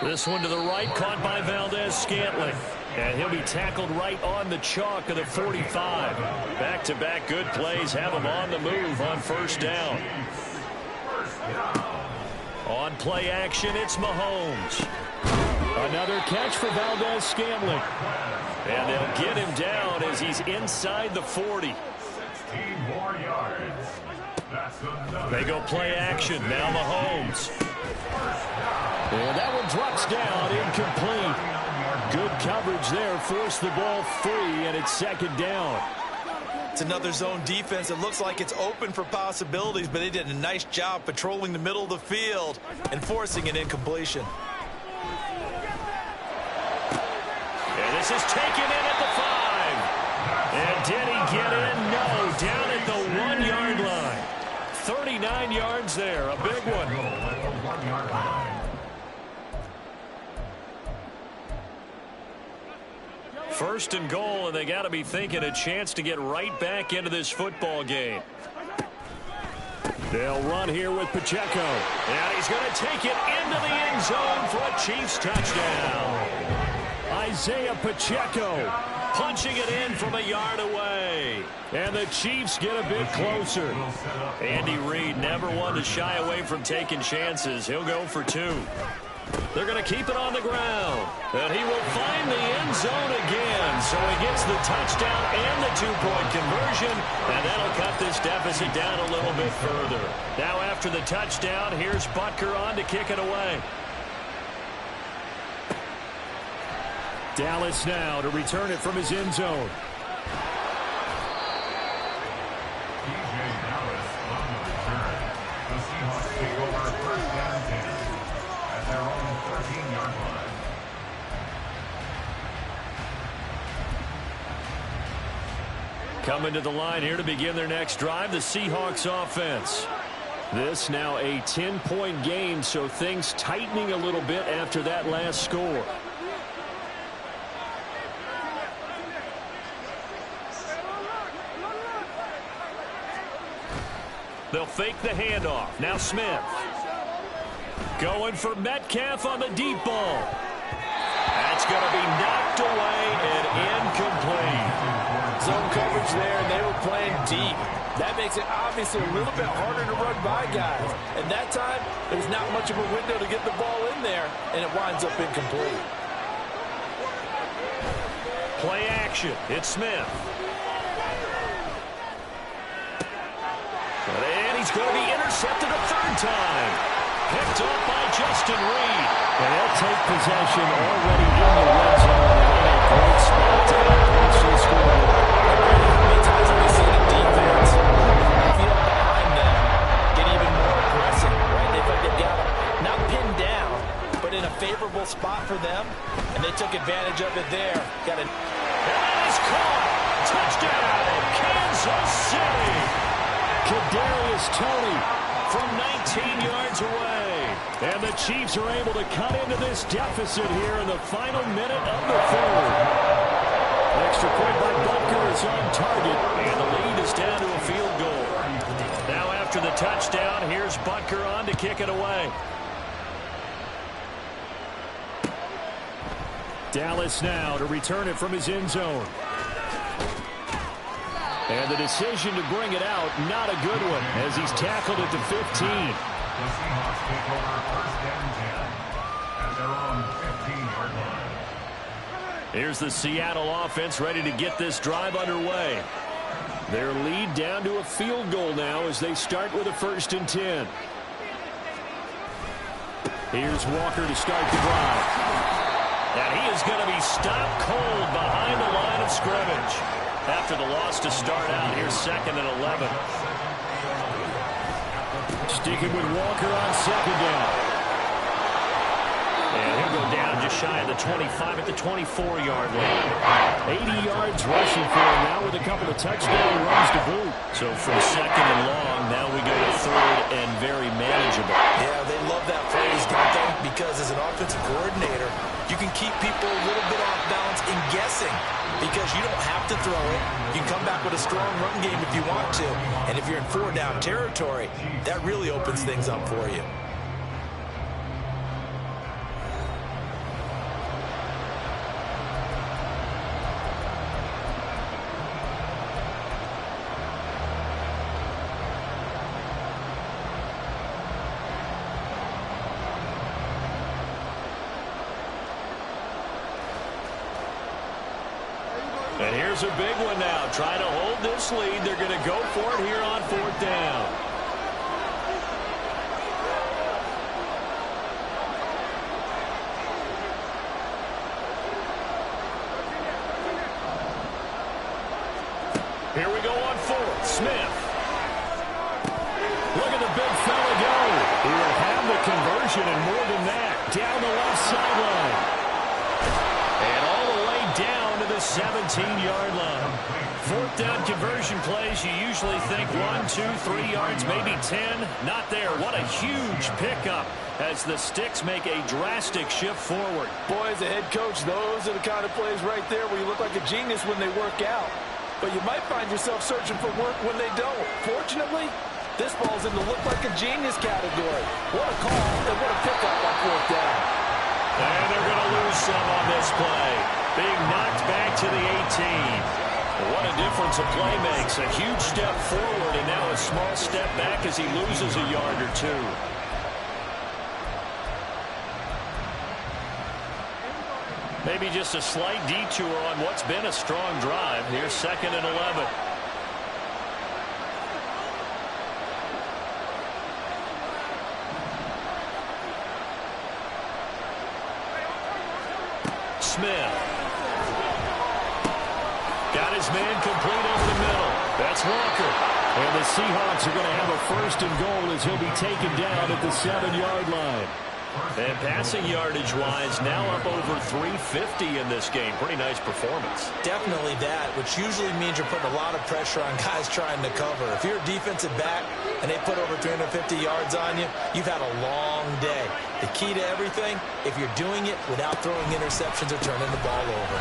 This one to the right, caught by Valdez-Scantling. And he'll be tackled right on the chalk of the 45. Back-to-back good plays have him on the move on first down. On play action, it's Mahomes. Another catch for Valdez-Scantling. And they'll get him down as he's inside the 40. 16 more yards. That's another. They go play action. Now Mahomes. And that one drops down, incomplete. Good coverage there. Forced the ball free, and it's second down. It's another zone defense. It looks like it's open for possibilities, but they did a nice job patrolling the middle of the field and forcing an incompletion. And this is taken in at the 5. And did he get in? No, down at the 1-yard line. 39 yards there, a big one. First and goal, and they got to be thinking a chance to get right back into this football game. They'll run here with Pacheco. And he's going to take it into the end zone for a Chiefs touchdown. Isaiah Pacheco punching it in from a yard away. And the Chiefs get a bit closer. Andy Reid never one to shy away from taking chances. He'll go for 2. They're going to keep it on the ground. And he will find the end zone again. So he gets the touchdown and the 2-point conversion. And that'll cut this deficit down a little bit further. Now after the touchdown, here's Butker on to kick it away. Dallas now to return it from his end zone. Coming to the line here to begin their next drive, the Seahawks offense. This now a 10-point game, so things tightening a little bit after that last score. They'll fake the handoff. Now Smith. Going for Metcalf on the deep ball. That's going to be knocked away and incomplete. Zone coverage there, and they were playing deep. That makes it obviously a little bit harder to run by guys. And that time, there's not much of a window to get the ball in there, and it winds up incomplete. Play action. It's Smith. And he's going to be intercepted a 3rd time. Picked up by Justin Reed. And they'll take possession already in the red zone in a great spot to get points to the scoreboard. How many times have we seen a defense feel behind them, get even more aggressive, right? They've got them not pinned down, but in a favorable spot for them, and they took advantage of it there. Got it. And he's caught. Touchdown, Kansas City. Kadarius Toney from 19 yards away. And the Chiefs are able to cut into this deficit here in the final minute of the 3rd. Extra point by Butker is on target, and the lead is down to a field goal. Now after the touchdown, here's Butker on to kick it away. Dallas now to return it from his end zone. And the decision to bring it out, not a good one, as he's tackled at the 15. The Seahawks take over 1st and 10 at their own 15-yard line. Here's the Seattle offense ready to get this drive underway. Their lead down to a field goal now as they start with a 1st and 10. Here's Walker to start the drive. And he is going to be stopped cold behind the line of scrimmage. After the loss to start out, here's 2nd and 11. Sticking with Walker on 2nd down. And he'll go down just shy of the 25 at the 24-yard line. 80 yards rushing for him now with a couple of touchdown runs to boot. So from 2nd and long, now we go to and very manageable. Yeah, they love that phrase, don't they? Because as an offensive coordinator, you can keep people a little bit off balance in guessing because you don't have to throw it. You can come back with a strong run game if you want to. And if you're in 4-down territory, that really opens things up for you. And here's a big one now. Trying to hold this lead. They're going to go for it here on 4th down. Here we go on 4th. Smith. Look at the big fella go. He will have the conversion and more than that. Down the left sideline. And all the way down to the 17-yard line. 4th down conversion plays, you usually think 1, 2, 3 yards, maybe 10. Not there. What a huge pickup as the sticks make a drastic shift forward. Boy, as a head coach, those are the kind of plays right there where you look like a genius when they work out. But you might find yourself searching for work when they don't. Fortunately, this ball's in the look like a genius category. What a call and what a pickup on 4th down. And they're going to lose some on this play. Being knocked back to the 18. What a difference a play makes. A huge step forward and now a small step back as he loses a yard or two. Maybe just a slight detour on what's been a strong drive. Here's 2nd and 11. Smith. Got his man complete over the middle. That's Walker. And the Seahawks are going to have a 1st and goal as he'll be taken down at the 7-yard line. And passing yardage-wise, now up over 350 in this game. Pretty nice performance. Definitely that, which usually means you're putting a lot of pressure on guys trying to cover. If you're a defensive back and they put over 350 yards on you, you've had a long day. The key to everything, if you're doing it without throwing interceptions or turning the ball over.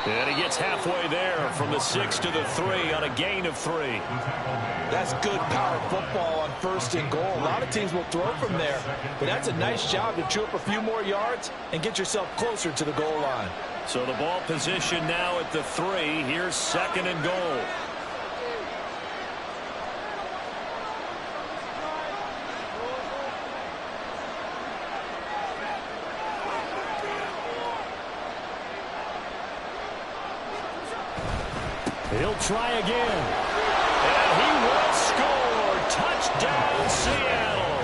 And he gets halfway there from the 6 to the 3 on a gain of 3. That's good power football on 1st and goal. A lot of teams will throw from there, but that's a nice job to chew up a few more yards and get yourself closer to the goal line. So the ball position now at the 3. Here's 2nd and goal. He'll try again. And he will score. Touchdown, Seattle.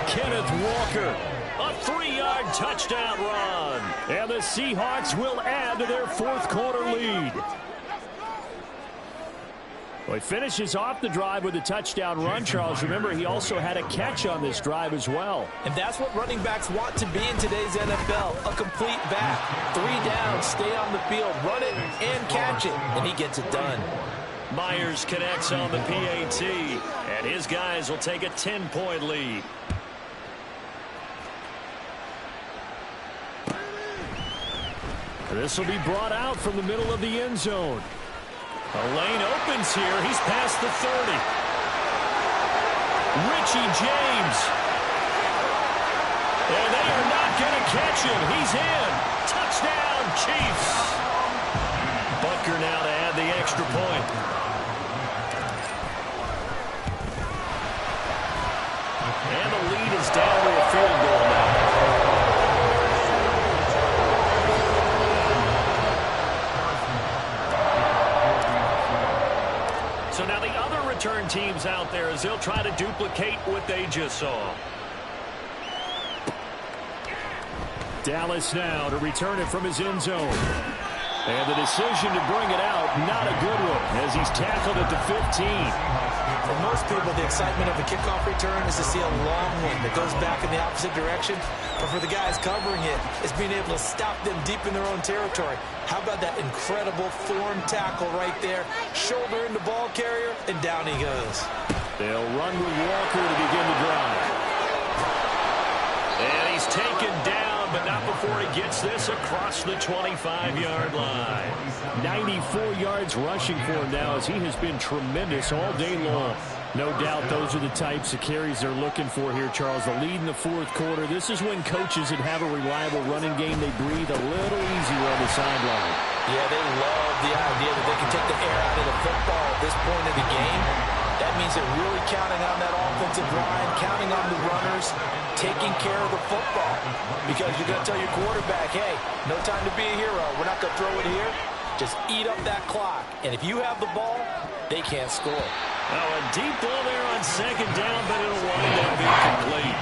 Kenneth Walker. A 3-yard touchdown run. And the Seahawks will add to their 4th quarter lead. Well, he finishes off the drive with a touchdown run, Charles. Remember, he also had a catch on this drive as well. And that's what running backs want to be in today's NFL, a complete back. 3 down, stay on the field, run it, and catch it. And he gets it done. Myers connects on the PAT, and his guys will take a 10-point lead. This will be brought out from the middle of the end zone. A lane opens here. He's past the 30. Richie James. And they are not going to catch him. He's in. Touchdown, Chiefs. Butker now to add the extra point. And the lead is down to a field goal now. So now the other return teams out there as they'll try to duplicate what they just saw. Dallas now to return it from his end zone. And the decision to bring it out, not a good one, as he's tackled at the 15. For most people, the excitement of a kickoff return is to see a long one that goes back in the opposite direction. But for the guys covering it, it's being able to stop them deep in their own territory. How about that incredible form tackle right there? Shoulder in the ball carrier, and down he goes. They'll run with Walker to begin the drive. And he's taken down, but not before he gets this across the 25-yard line. 94 yards rushing for him now, as he has been tremendous all day long. No doubt those are the types of carries they're looking for here, Charles. The lead in the fourth quarter. This is when coaches that have a reliable running game, they breathe a little easier on the sideline. Yeah, they love the idea that they can take the air out of the football at this point of the game. That means they're really counting on that offensive line, counting on the runners, taking care of the football. Because you're going to tell your quarterback, hey, no time to be a hero. We're not going to throw it here. Just eat up that clock. And if you have the ball, they can't score. Now a deep ball there on second down, but it'll wind up being complete.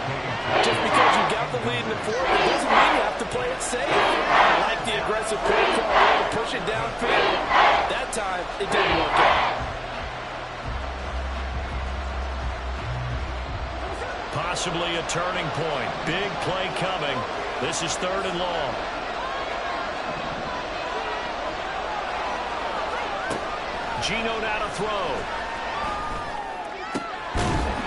Just because you got the lead in the fourth, it doesn't mean you have to play it safe. I like the aggressive play call to push it downfield. That time, it didn't work out. Possibly a turning point. Big play coming. This is 3rd and long. Geno now to throw.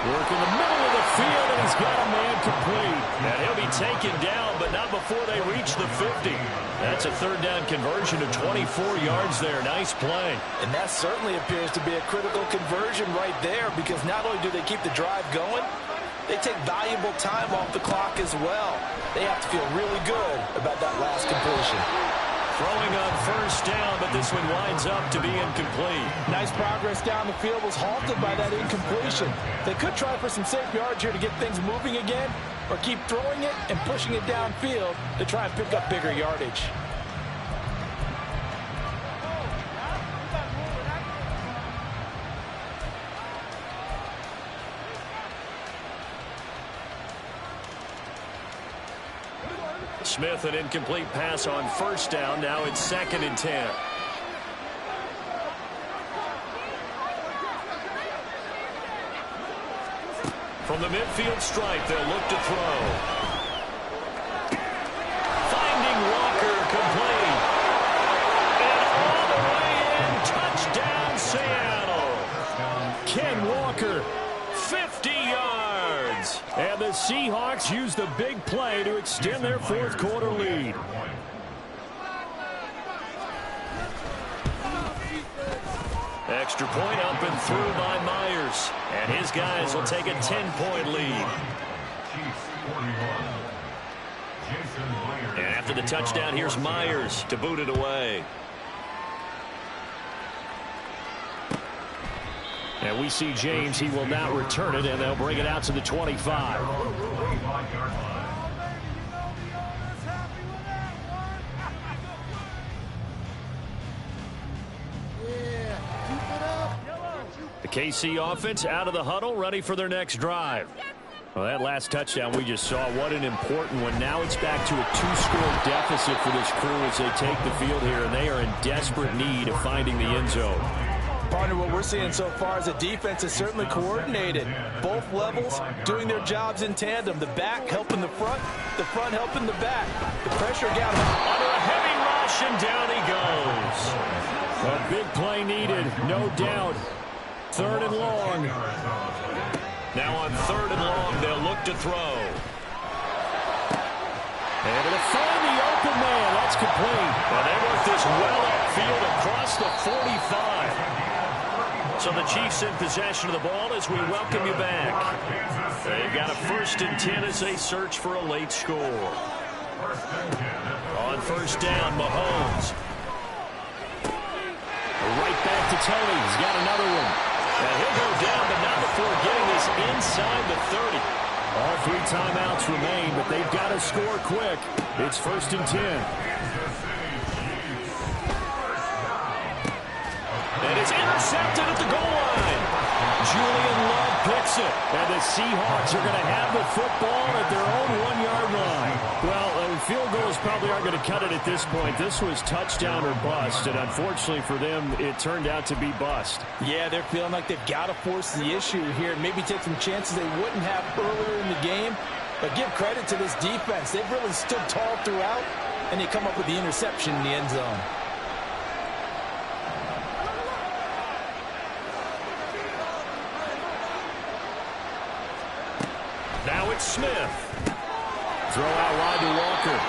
Work in the middle of the field, and he's got a man complete. And he'll be taken down, but not before they reach the 50. That's a 3rd down conversion of 24 yards there. Nice play. And that certainly appears to be a critical conversion right there, because not only do they keep the drive going, they take valuable time off the clock as well. They have to feel really good about that last completion. Throwing on 1st down, but this one winds up to be incomplete. Nice progress down the field, was halted by that incompletion. They could try for some safe yards here to get things moving again, or keep throwing it and pushing it downfield to try and pick up bigger yardage. Smith, an incomplete pass on 1st down. Now it's 2nd and 10. From the midfield stripe, they'll look to throw. Finding Walker, complete. And all the way in, touchdown Seattle. Ken Walker, 50 yards. And the Seahawks use the big play to extend their 4th quarter lead. Extra point up and through by Myers. And his guys will take a 10-point lead. And after the touchdown, here's Myers to boot it away. And we see James. He will now return it, and they'll bring it out to the 25. The KC offense out of the huddle, ready for their next drive. Well, that last touchdown we just saw, what an important one. Now it's back to a 2-score deficit for this crew as they take the field here, and they are in desperate need of finding the end zone. Partner, what we're seeing so far is the defense is certainly coordinated. Both levels doing their jobs in tandem. The back helping the front helping the back. The pressure got him under a heavy rush, and down he goes. A big play needed, no doubt. 3rd and long. Now on 3rd and long, they'll look to throw. Able to find the open man. That's complete. And they work this well upfield across the 45. So the Chiefs in possession of the ball as we welcome you back. They've got a 1st and 10 as they search for a late score. On 1st down, Mahomes. Right back to Tony. He's got another one. And he'll go down, but not before getting this inside the 30. All 3 timeouts remain, but they've got to score quick. It's 1st and 10. And it's intercepted at the goal line. Julian Love picks it. And the Seahawks are going to have the football at their own 1-yard line. Well, field goals probably aren't going to cut it at this point. This was touchdown or bust, and unfortunately for them, it turned out to be bust. Yeah, they're feeling like they've got to force the issue here and maybe take some chances they wouldn't have earlier in the game. But give credit to this defense. They've really stood tall throughout, and they come up with the interception in the end zone. Now it's Smith. Throw out wide to Walker.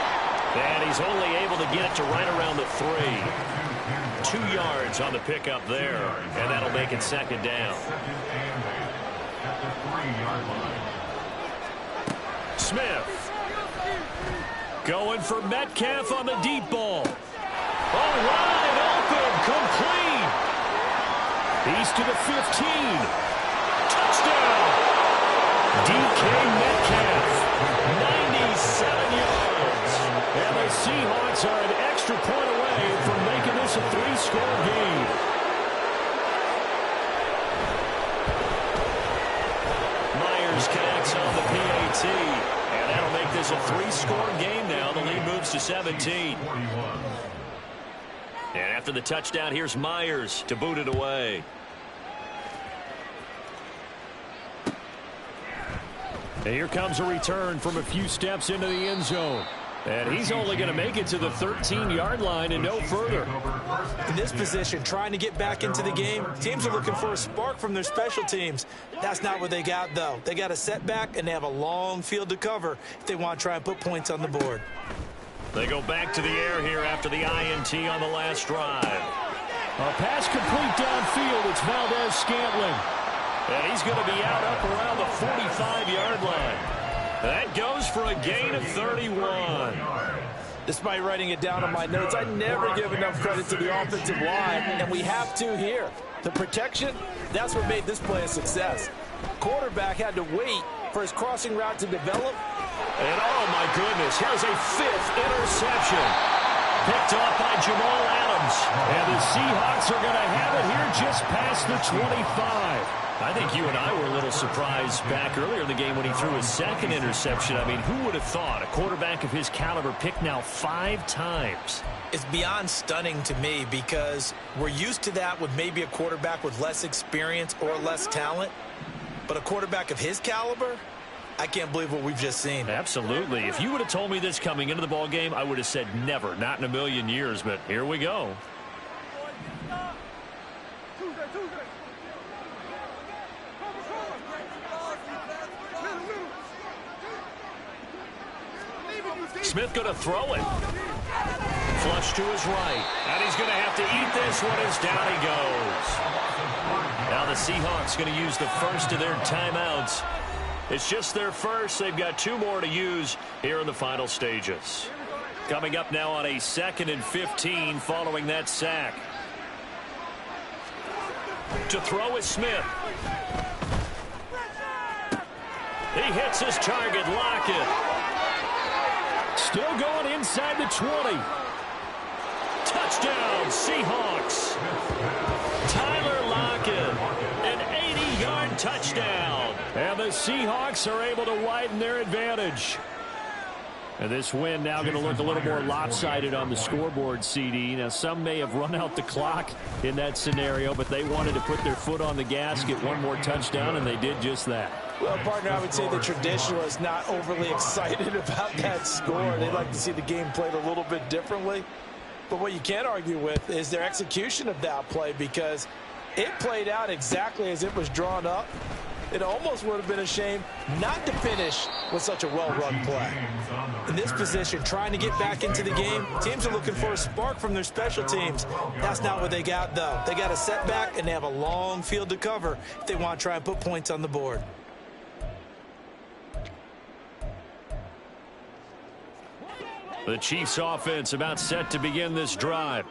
And he's only able to get it to right around the 3. 2 yards on the pickup there. And that'll make it second down. Smith. Going for Metcalf on the deep ball. Oh, wide open. Complete. He's to the 15. Touchdown. DK Metcalf. 97 yards. And the Seahawks are an extra point away from making this a 3-score game. Myers connects on the PAT. And that'll make this a 3-score game now. The lead moves to 17. And after the touchdown, here's Myers to boot it away. And here comes a return from a few steps into the end zone. And he's only going to make it to the 13-yard line and no further. In this position, trying to get back into the game, teams are looking for a spark from their special teams. That's not what they got, though. They got a setback, and they have a long field to cover if they want to try and put points on the board. They go back to the air here after the INT on the last drive. A pass complete downfield. It's Valdez-Scantling. And he's going to be out up around the 45-yard line. That goes for a gain of 31. Despite writing it down on my notes, I never give enough credit to the offensive line, and we have to here. The protection, that's what made this play a success. Quarterback had to wait for his crossing route to develop. And oh my goodness, here's a 5th interception. Picked off by Jamal Adams. And the Seahawks are going to have it here just past the 25. I think you and I were a little surprised back earlier in the game when he threw his 2nd interception. I mean, who would have thought a quarterback of his caliber picked now 5 times? It's beyond stunning to me because we're used to that with maybe a quarterback with less experience or less talent. But a quarterback of his caliber, I can't believe what we've just seen. Absolutely. If you would have told me this coming into the ball game, I would have said never, not in a million years. But here we go. Smith going to throw it. Flush to his right. And he's going to have to eat this one as down he goes. Now the Seahawks going to use the first of their timeouts. It's just their first. They've got 2 more to use here in the final stages. Coming up now on a 2nd and 15 following that sack. To throw is Smith. He hits his target, Lockett. Still going inside the 20. Touchdown, Seahawks. Tyler Lockett, an 80-yard touchdown. And the Seahawks are able to widen their advantage. And this win now going to look a little more lopsided on the scoreboard, CD. Now, some may have run out the clock in that scenario, but they wanted to put their foot on the gas, get one more touchdown, and they did just that. Well, partner, I would say the traditionalists not overly excited about that score. They'd like to see the game played a little bit differently. But what you can't argue with is their execution of that play, because it played out exactly as it was drawn up. It almost would have been a shame not to finish with such a well-run play. In this position, trying to get back into the game, teams are looking for a spark from their special teams. That's not what they got, though. They got a setback, and they have a long field to cover if they want to try and put points on the board. The Chiefs offense about set to begin this drive.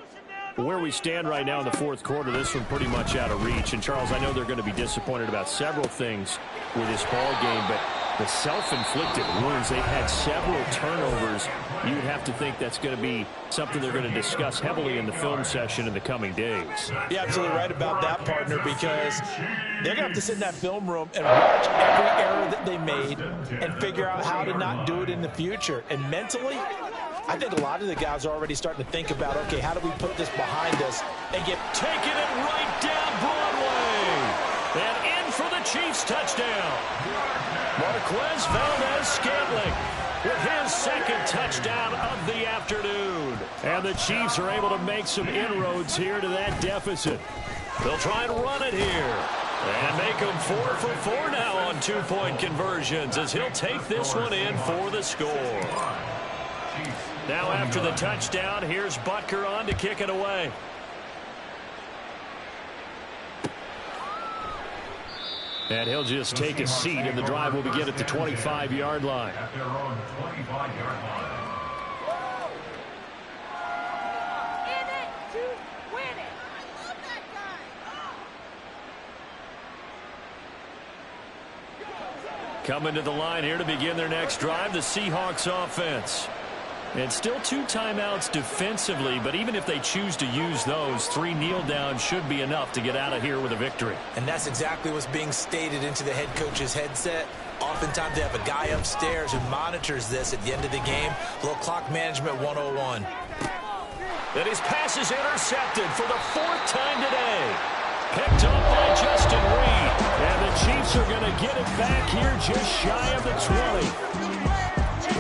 Where we stand right now in the 4th quarter, this one pretty much out of reach. And, Charles, I know they're going to be disappointed about several things with this ball game, but the self-inflicted wounds, they've had several turnovers. You would have to think that's going to be something they're going to discuss heavily in the film session in the coming days. You're absolutely right about that, partner, because they're going to have to sit in that film room and watch every error that they made and figure out how to not do it in the future. And mentally, I think a lot of the guys are already starting to think about, okay, how do we put this behind us and get taking it right down Broadway. And in for the Chiefs touchdown. Marquez Valdez-Scantling with his 2nd touchdown of the afternoon. And the Chiefs are able to make some inroads here to that deficit. They'll try and run it here. And make him 4 for 4 now on two-point conversions as he'll take this one in for the score. Now after the touchdown, here's Butker on to kick it away. And he'll just take a seat, and the drive will begin at the 25-yard line. At their own 25-yard line. Coming to the line here to begin their next drive, the Seahawks offense. And still 2 timeouts defensively, but even if they choose to use those, 3 kneel downs should be enough to get out of here with a victory. And that's exactly what's being stated into the head coach's headset. Oftentimes they have a guy upstairs who monitors this at the end of the game. A little clock management 101. And his pass is intercepted for the 4th time today. Picked up by Justin Reed. And the Chiefs are going to get it back here just shy of the 20.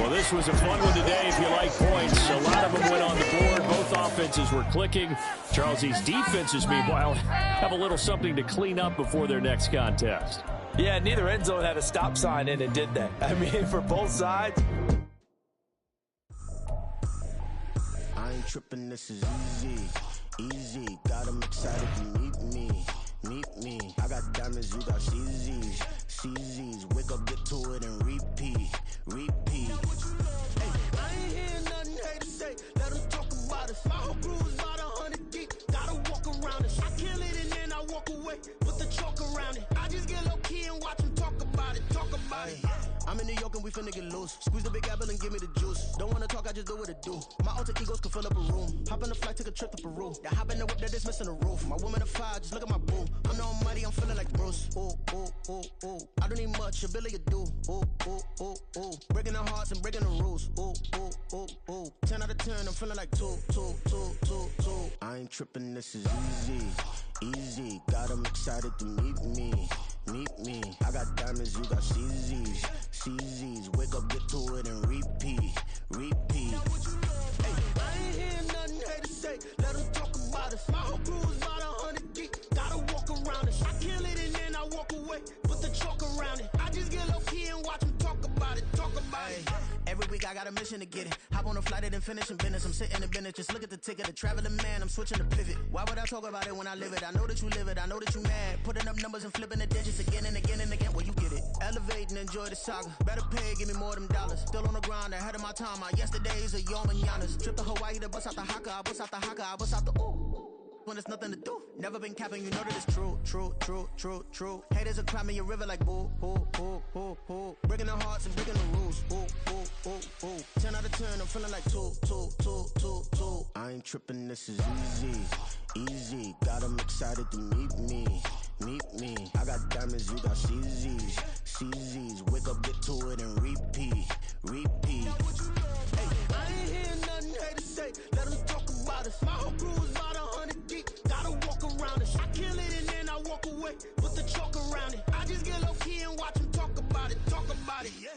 Well, this was a fun one today if you like points. A lot of them went on the board. Both offenses were clicking. Charles's defenses, meanwhile, have a little something to clean up before their next contest. Yeah, neither end zone had a stop sign in it, did they? I mean, for both sides. I ain't tripping, this is easy. Easy, got them excited to meet me. Meet me. I got diamonds, you got CZs. CZs, wake up, get to it, and repeat. Repeat. Hey, I ain't hearing nothing haters say. Let them talk about us. My whole crew is about 100 deep. Gotta walk around it. I kill it and then I walk away. Put the chalk around it. I just get low key and watch them talk about it. Talk about it. I'm in New York and we finna get loose. Squeeze the big apple and give me the juice. Don't wanna talk, I just do what it do. My alter egos can fill up a room. Hop on the flight, take a trip to Peru. Yeah, hop in the whip, that is missing the roof. My woman a fire, just look at my boo. I'm the almighty, I'm feeling like Bruce. Ooh, ooh, ooh, ooh. I don't need much, ability to do. Ooh, ooh, ooh, ooh. Breaking the hearts and breaking the rules. Ooh, ooh, ooh, ooh. 10 out of 10, I'm feeling like 2, 2, 2, 2, 2. I ain't tripping, this is easy. Easy, got them excited to meet me. Meet me. I got diamonds, you got CZs. CZs, wake up, get to it, and repeat. Repeat. Hey, I ain't hearing nothing haters say. Let them talk about us. My whole crew is about 100 deep. Gotta walk around it. I kill it and then I walk away. Put the chalk around it. I just get low key and watch them talk about it. Talk about it. Every week I got a mission to get it. Hop on a flight and then finish in business. I'm sitting in business, just look at the ticket. A traveling man, I'm switching to pivot. Why would I talk about it when I live it? I know that you live it, I know that you mad. Putting up numbers and flipping the digits again and again and again. Well, you get it. Elevate and enjoy the saga. Better pay, give me more of them dollars. Still on the grind, ahead of my time. My yesterdays are yom and yanas. Trip to Hawaii to bust out the haka. I bust out the haka, I bust out the ooh. When there's nothing to do. Never been capping, you know that it's true, true, true, true, true. Haters are climbing your river like boo, boo, boo, boo, boo. Breaking their hearts and breaking the rules. Ooh, ooh, ooh, ooh. 10 out of 10, I'm feeling like 2, 2, 2, 2, 2. I ain't tripping, this is easy. Easy, got them excited to meet me. Meet me. I got diamonds, you got CZs. CZs, wake up, get to it, and repeat. Repeat. Hey, I ain't hearing nothing haters say. Let them talk about us. My whole crew is about 100 deep. Gotta walk around it. I kill it and then I walk away. Put the chalk around it. I just get low key and watch them talk about it. Talk about it, yeah.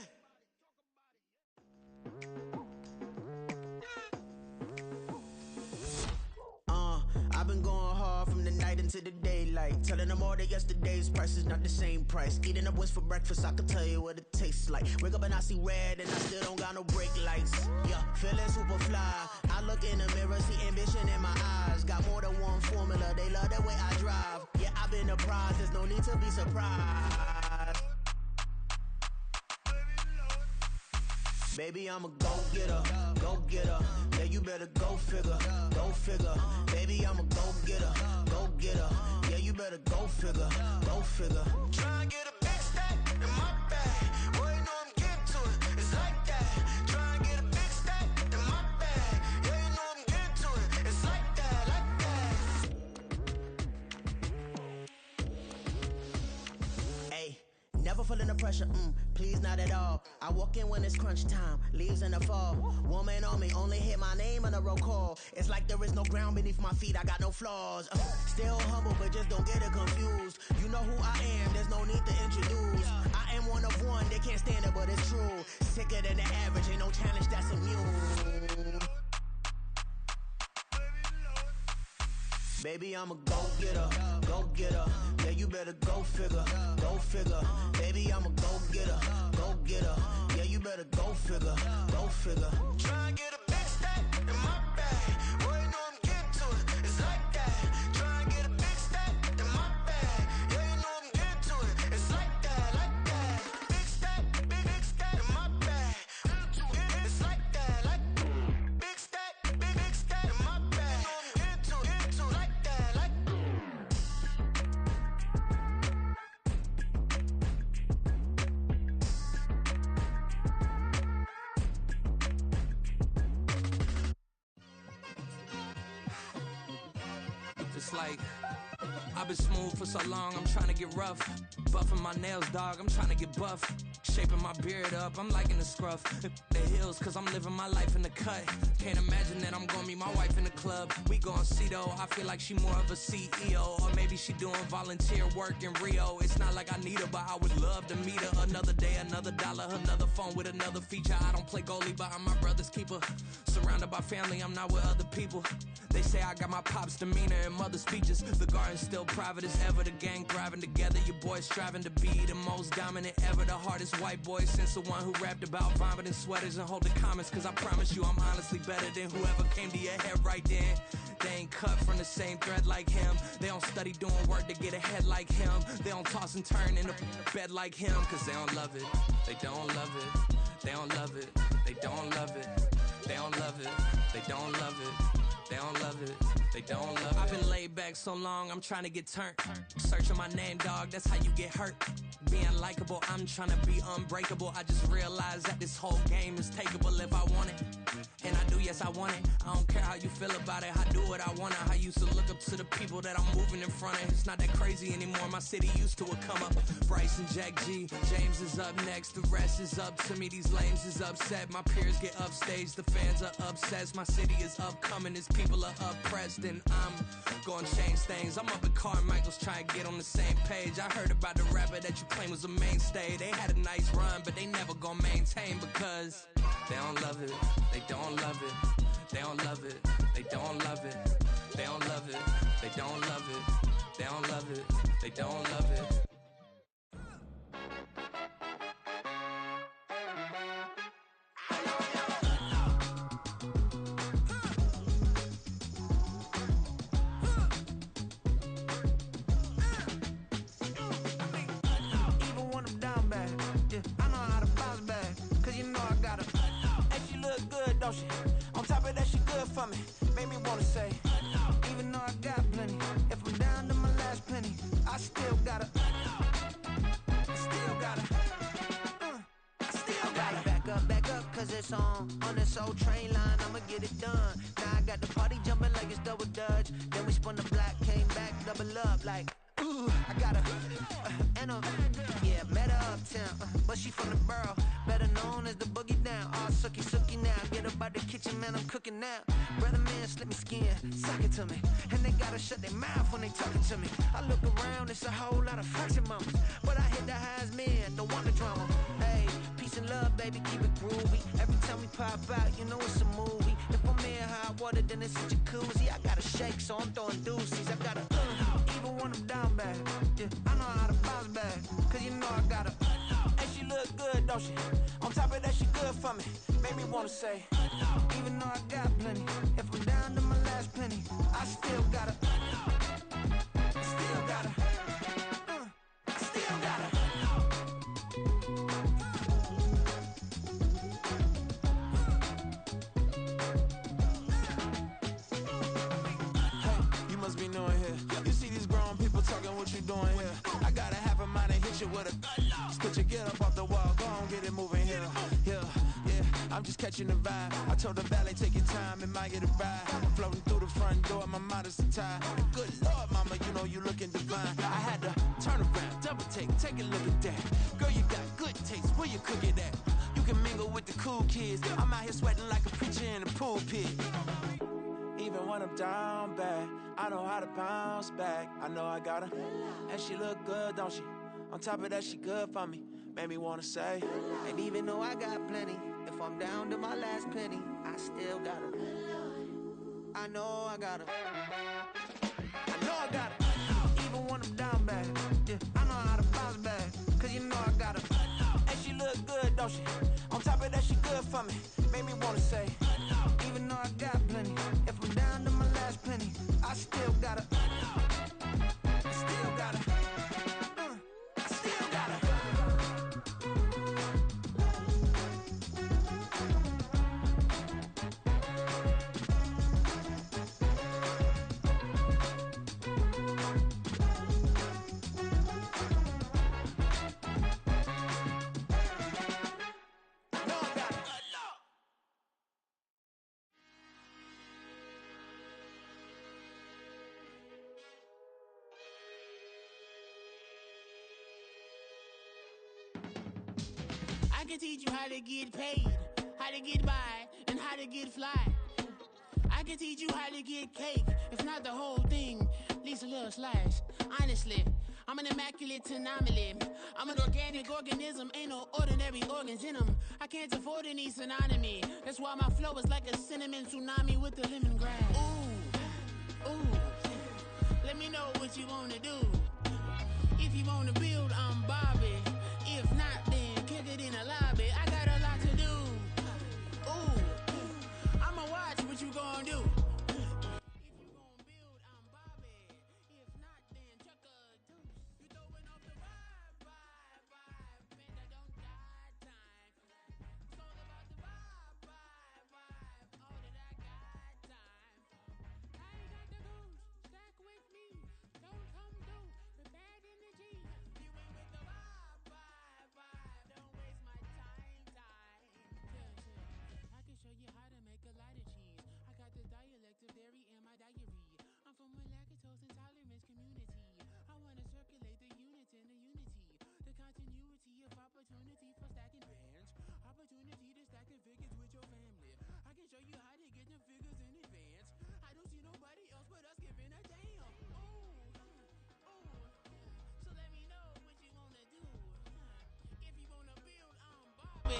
I've been going hard from the night into the daylight. Telling them all that yesterday's price is not the same price. Eating up wings for breakfast, I can tell you what it tastes like. Wake up and I see red and I still don't got no brake lights. Yeah, feeling super fly. I look in the mirror, see ambition in my eyes. Got more than one formula, they love the way I drive. Yeah, I've been a prize, there's no need to be surprised. Baby, I'm a go-getter, go-getter. Yeah, you better go figure, go figure. Baby, I'm a go-getter, go-getter. Yeah, you better go figure, go figure. Try and get a big stack in my bag. Boy, you know I'm getting to it, it's like that. Try and get a big stack in my bag. Yeah, you know I'm getting to it, it's like that, like that. Hey, never feeling the pressure, please not at all. I walk in when it's crunch time, leaves in the fall. Woman on me, only hit my name on a roll call. It's like there is no ground beneath my feet, I got no flaws. Still humble, but just don't get it confused. You know who I am, there's no need to introduce. I am one of one, they can't stand it, but it's true. Sicker than the average, ain't no challenge that's immune. Baby, I'm a go-getter, go-getter. Yeah, you better go figure, go figure. Baby, I'm a go-getter, go-getter. Yeah, you better go figure, go figure. Try and get a big stack in my bag. Boy, you know I'm getting to it. It's like that. Try and get a big stack in my bag. Yeah, you know I'm getting to it. It's like that, like that. Big stack in my bag. It's like that, like big stack in my bag. You know I'm getting to it, like that, like. It's like I've been smooth for so long, I'm trying to get rough. Buffing my nails, dog, I'm trying to get buff. Shaping my beard up, I'm liking the scruff. The hills, cause I'm living my life in the cut. Can't imagine that I'm gonna meet my wife in the club. We gon' see though, I feel like she more of a CEO. Or maybe she doing volunteer work in Rio. It's not like I need her, but I would love to meet her. Another day, another dollar, another phone with another feature. I don't play goalie, but I'm my brother's keeper. Surrounded by family, I'm not with other people. They say I got my pop's demeanor and mother's speeches. The garden's still private as ever. The gang thriving together. Your boys striving to be the most dominant ever. The hardest white boy since the one who rapped about vomiting sweaters and holding comments. Cause I promise you I'm honestly better than whoever came to your head right then. They ain't cut from the same thread like him. They don't study doing work to get ahead like him. They don't toss and turn in the bed like him. Cause they don't love it. They don't love it. They don't love it. They don't love it. They don't love it. They don't love it. They don't love it, they don't love it. I've been laid back so long, I'm trying to get turned. Searching my name, dog, that's how you get hurt. Being likable, I'm trying to be unbreakable. I just realized that this whole game is takeable if I want it. And I do, yes, I want it. I don't care how you feel about it, I do what I want it. I used to look up to the people that I'm moving in front of. It's not that crazy anymore, my city used to a come up. Bryce and Jack G, James is up next. The rest is up to me, these lames is upset. My peers get upstaged, the fans are obsessed. My city is upcoming, it's people are oppressed, and I'm gonna change things. I'm up at Carmichael's trying to get on the same page. I heard about the rapper that you claim was a mainstay. They had a nice run, but they never gonna maintain because they don't love it. They don't love it. They don't love it. They don't love it. They don't love it. They don't love it. They don't love it. They don't love it. Don't she? On top of that, she good for me. Made me wanna say, even though I got plenty, if I'm down to my last penny, I still gotta, back up, cause it's on this old train line, I'ma get it done. Now I got the party jumping like it's double dutch. Then we spun the block, came back, double up like, ooh, I got and yeah, met her uptown, but she from the borough, better known as the boogie down. All sucky now, get up out the kitchen, man, I'm cooking now. Brother man, slip me skin, suck it to me, and they gotta shut their mouth when they talking to me. I look around, it's a whole lot of flirting mamas, but I hit the highs, man, don't want the drama. Hey, peace and love, baby, keep it groovy. Every time we pop out, you know it's a movie. If I'm in hot water, then it's a jacuzzi. I gotta shake, so I'm throwing deuces. I gotta, even when I'm down bad, yeah, I know how to bounce back, cause you know I gotta, and she look good, don't she? On top of that, she good for me. Made me wanna say, even though I got plenty, if I'm down to my last penny, I still gotta, still gotta, still gotta. Hey, you must be new in here. You see these grown people talking, what you doing here? I gotta have a mind and hit you with a could you get up off the wall, go on, get it moving here. Yeah, I'm just catching the vibe. I told the valet, take your time, it might get a ride. Floating through the front door, my modest attire. Good Lord, mama, you know you looking divine. I had to turn around, double take a look at that. Girl, you got good taste, where you cook it at? You can mingle with the cool kids. I'm out here sweating like a preacher in a pulpit. Even when I'm down bad, I know how to bounce back. I know I got her, and she look good, don't she? On top of that, she good for me. Made me wanna say, and even though I got plenty, if I'm down to my last penny, I still got her. I know I got her. I know I got it. Even when I'm down bad, yeah, I know how to bounce back. Cause you know I got it. And she look good, don't she? On top of that, she good for me. Made me wanna say, even though I got plenty, if I'm down to my last penny, I still got it. I still got it. I still got it. I can teach you how to get paid, how to get by, and how to get fly. I can teach you how to get cake, if not the whole thing, at least a little slice. Honestly, I'm an immaculate anomaly. I'm an organic organism, ain't no ordinary organs in them. I can't afford any synonymy. That's why my flow is like a cinnamon tsunami with the lemongrass. Ooh, ooh, let me know what you wanna do. If you wanna build, I'm Bobby. If not, then kick it in the lobby. I got a lot to do. Ooh, I'ma watch what you gon' do. If you gon' build, I'm Bobby. If not, then chuck a deuce. You throwing off the vibe. Man, I don't got time. It's all about the vibe. All that I got time. I ain't got the goose. Stack with me. Don't come through with bad energy. You ain't with the vibe. Don't waste my time. Yeah. I can show you how to make a lot of cheese. I got the dialect of dairy in my diary. I'm from a lactose intolerance community. I wanna circulate the units in the unity. The continuity of opportunity for stacking bands. Opportunity to stack the figures with your family. I can show you how to get the figures in advance. I don't see nobody else but us giving a damn. Ooh. So let me know what you wanna do. If you wanna build, I'm Bobby.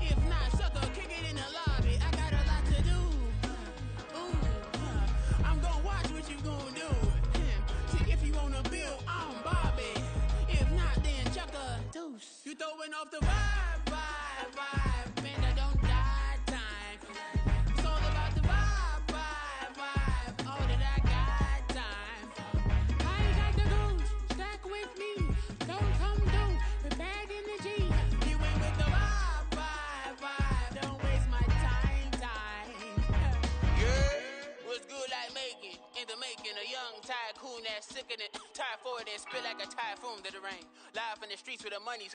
If not, sucker, kick it in the lobby. I got a lot to do. Ooh, I'm gonna watch what you gonna do. See, if you wanna build, I'm Bobby. If not, then chuck a deuce. You throwing off the vibe. Man, I don't got time. It's all about the vibe. All that I got time. I ain't got the goose. Stack with me. Don't come through with bad energy. You ain't with the vibe. Don't waste my time. Yeah, what's good like making? In the making, a young tycoon that's sick in it. Tie forward and spit like a typhoon to the rain. Live in the streets with the money.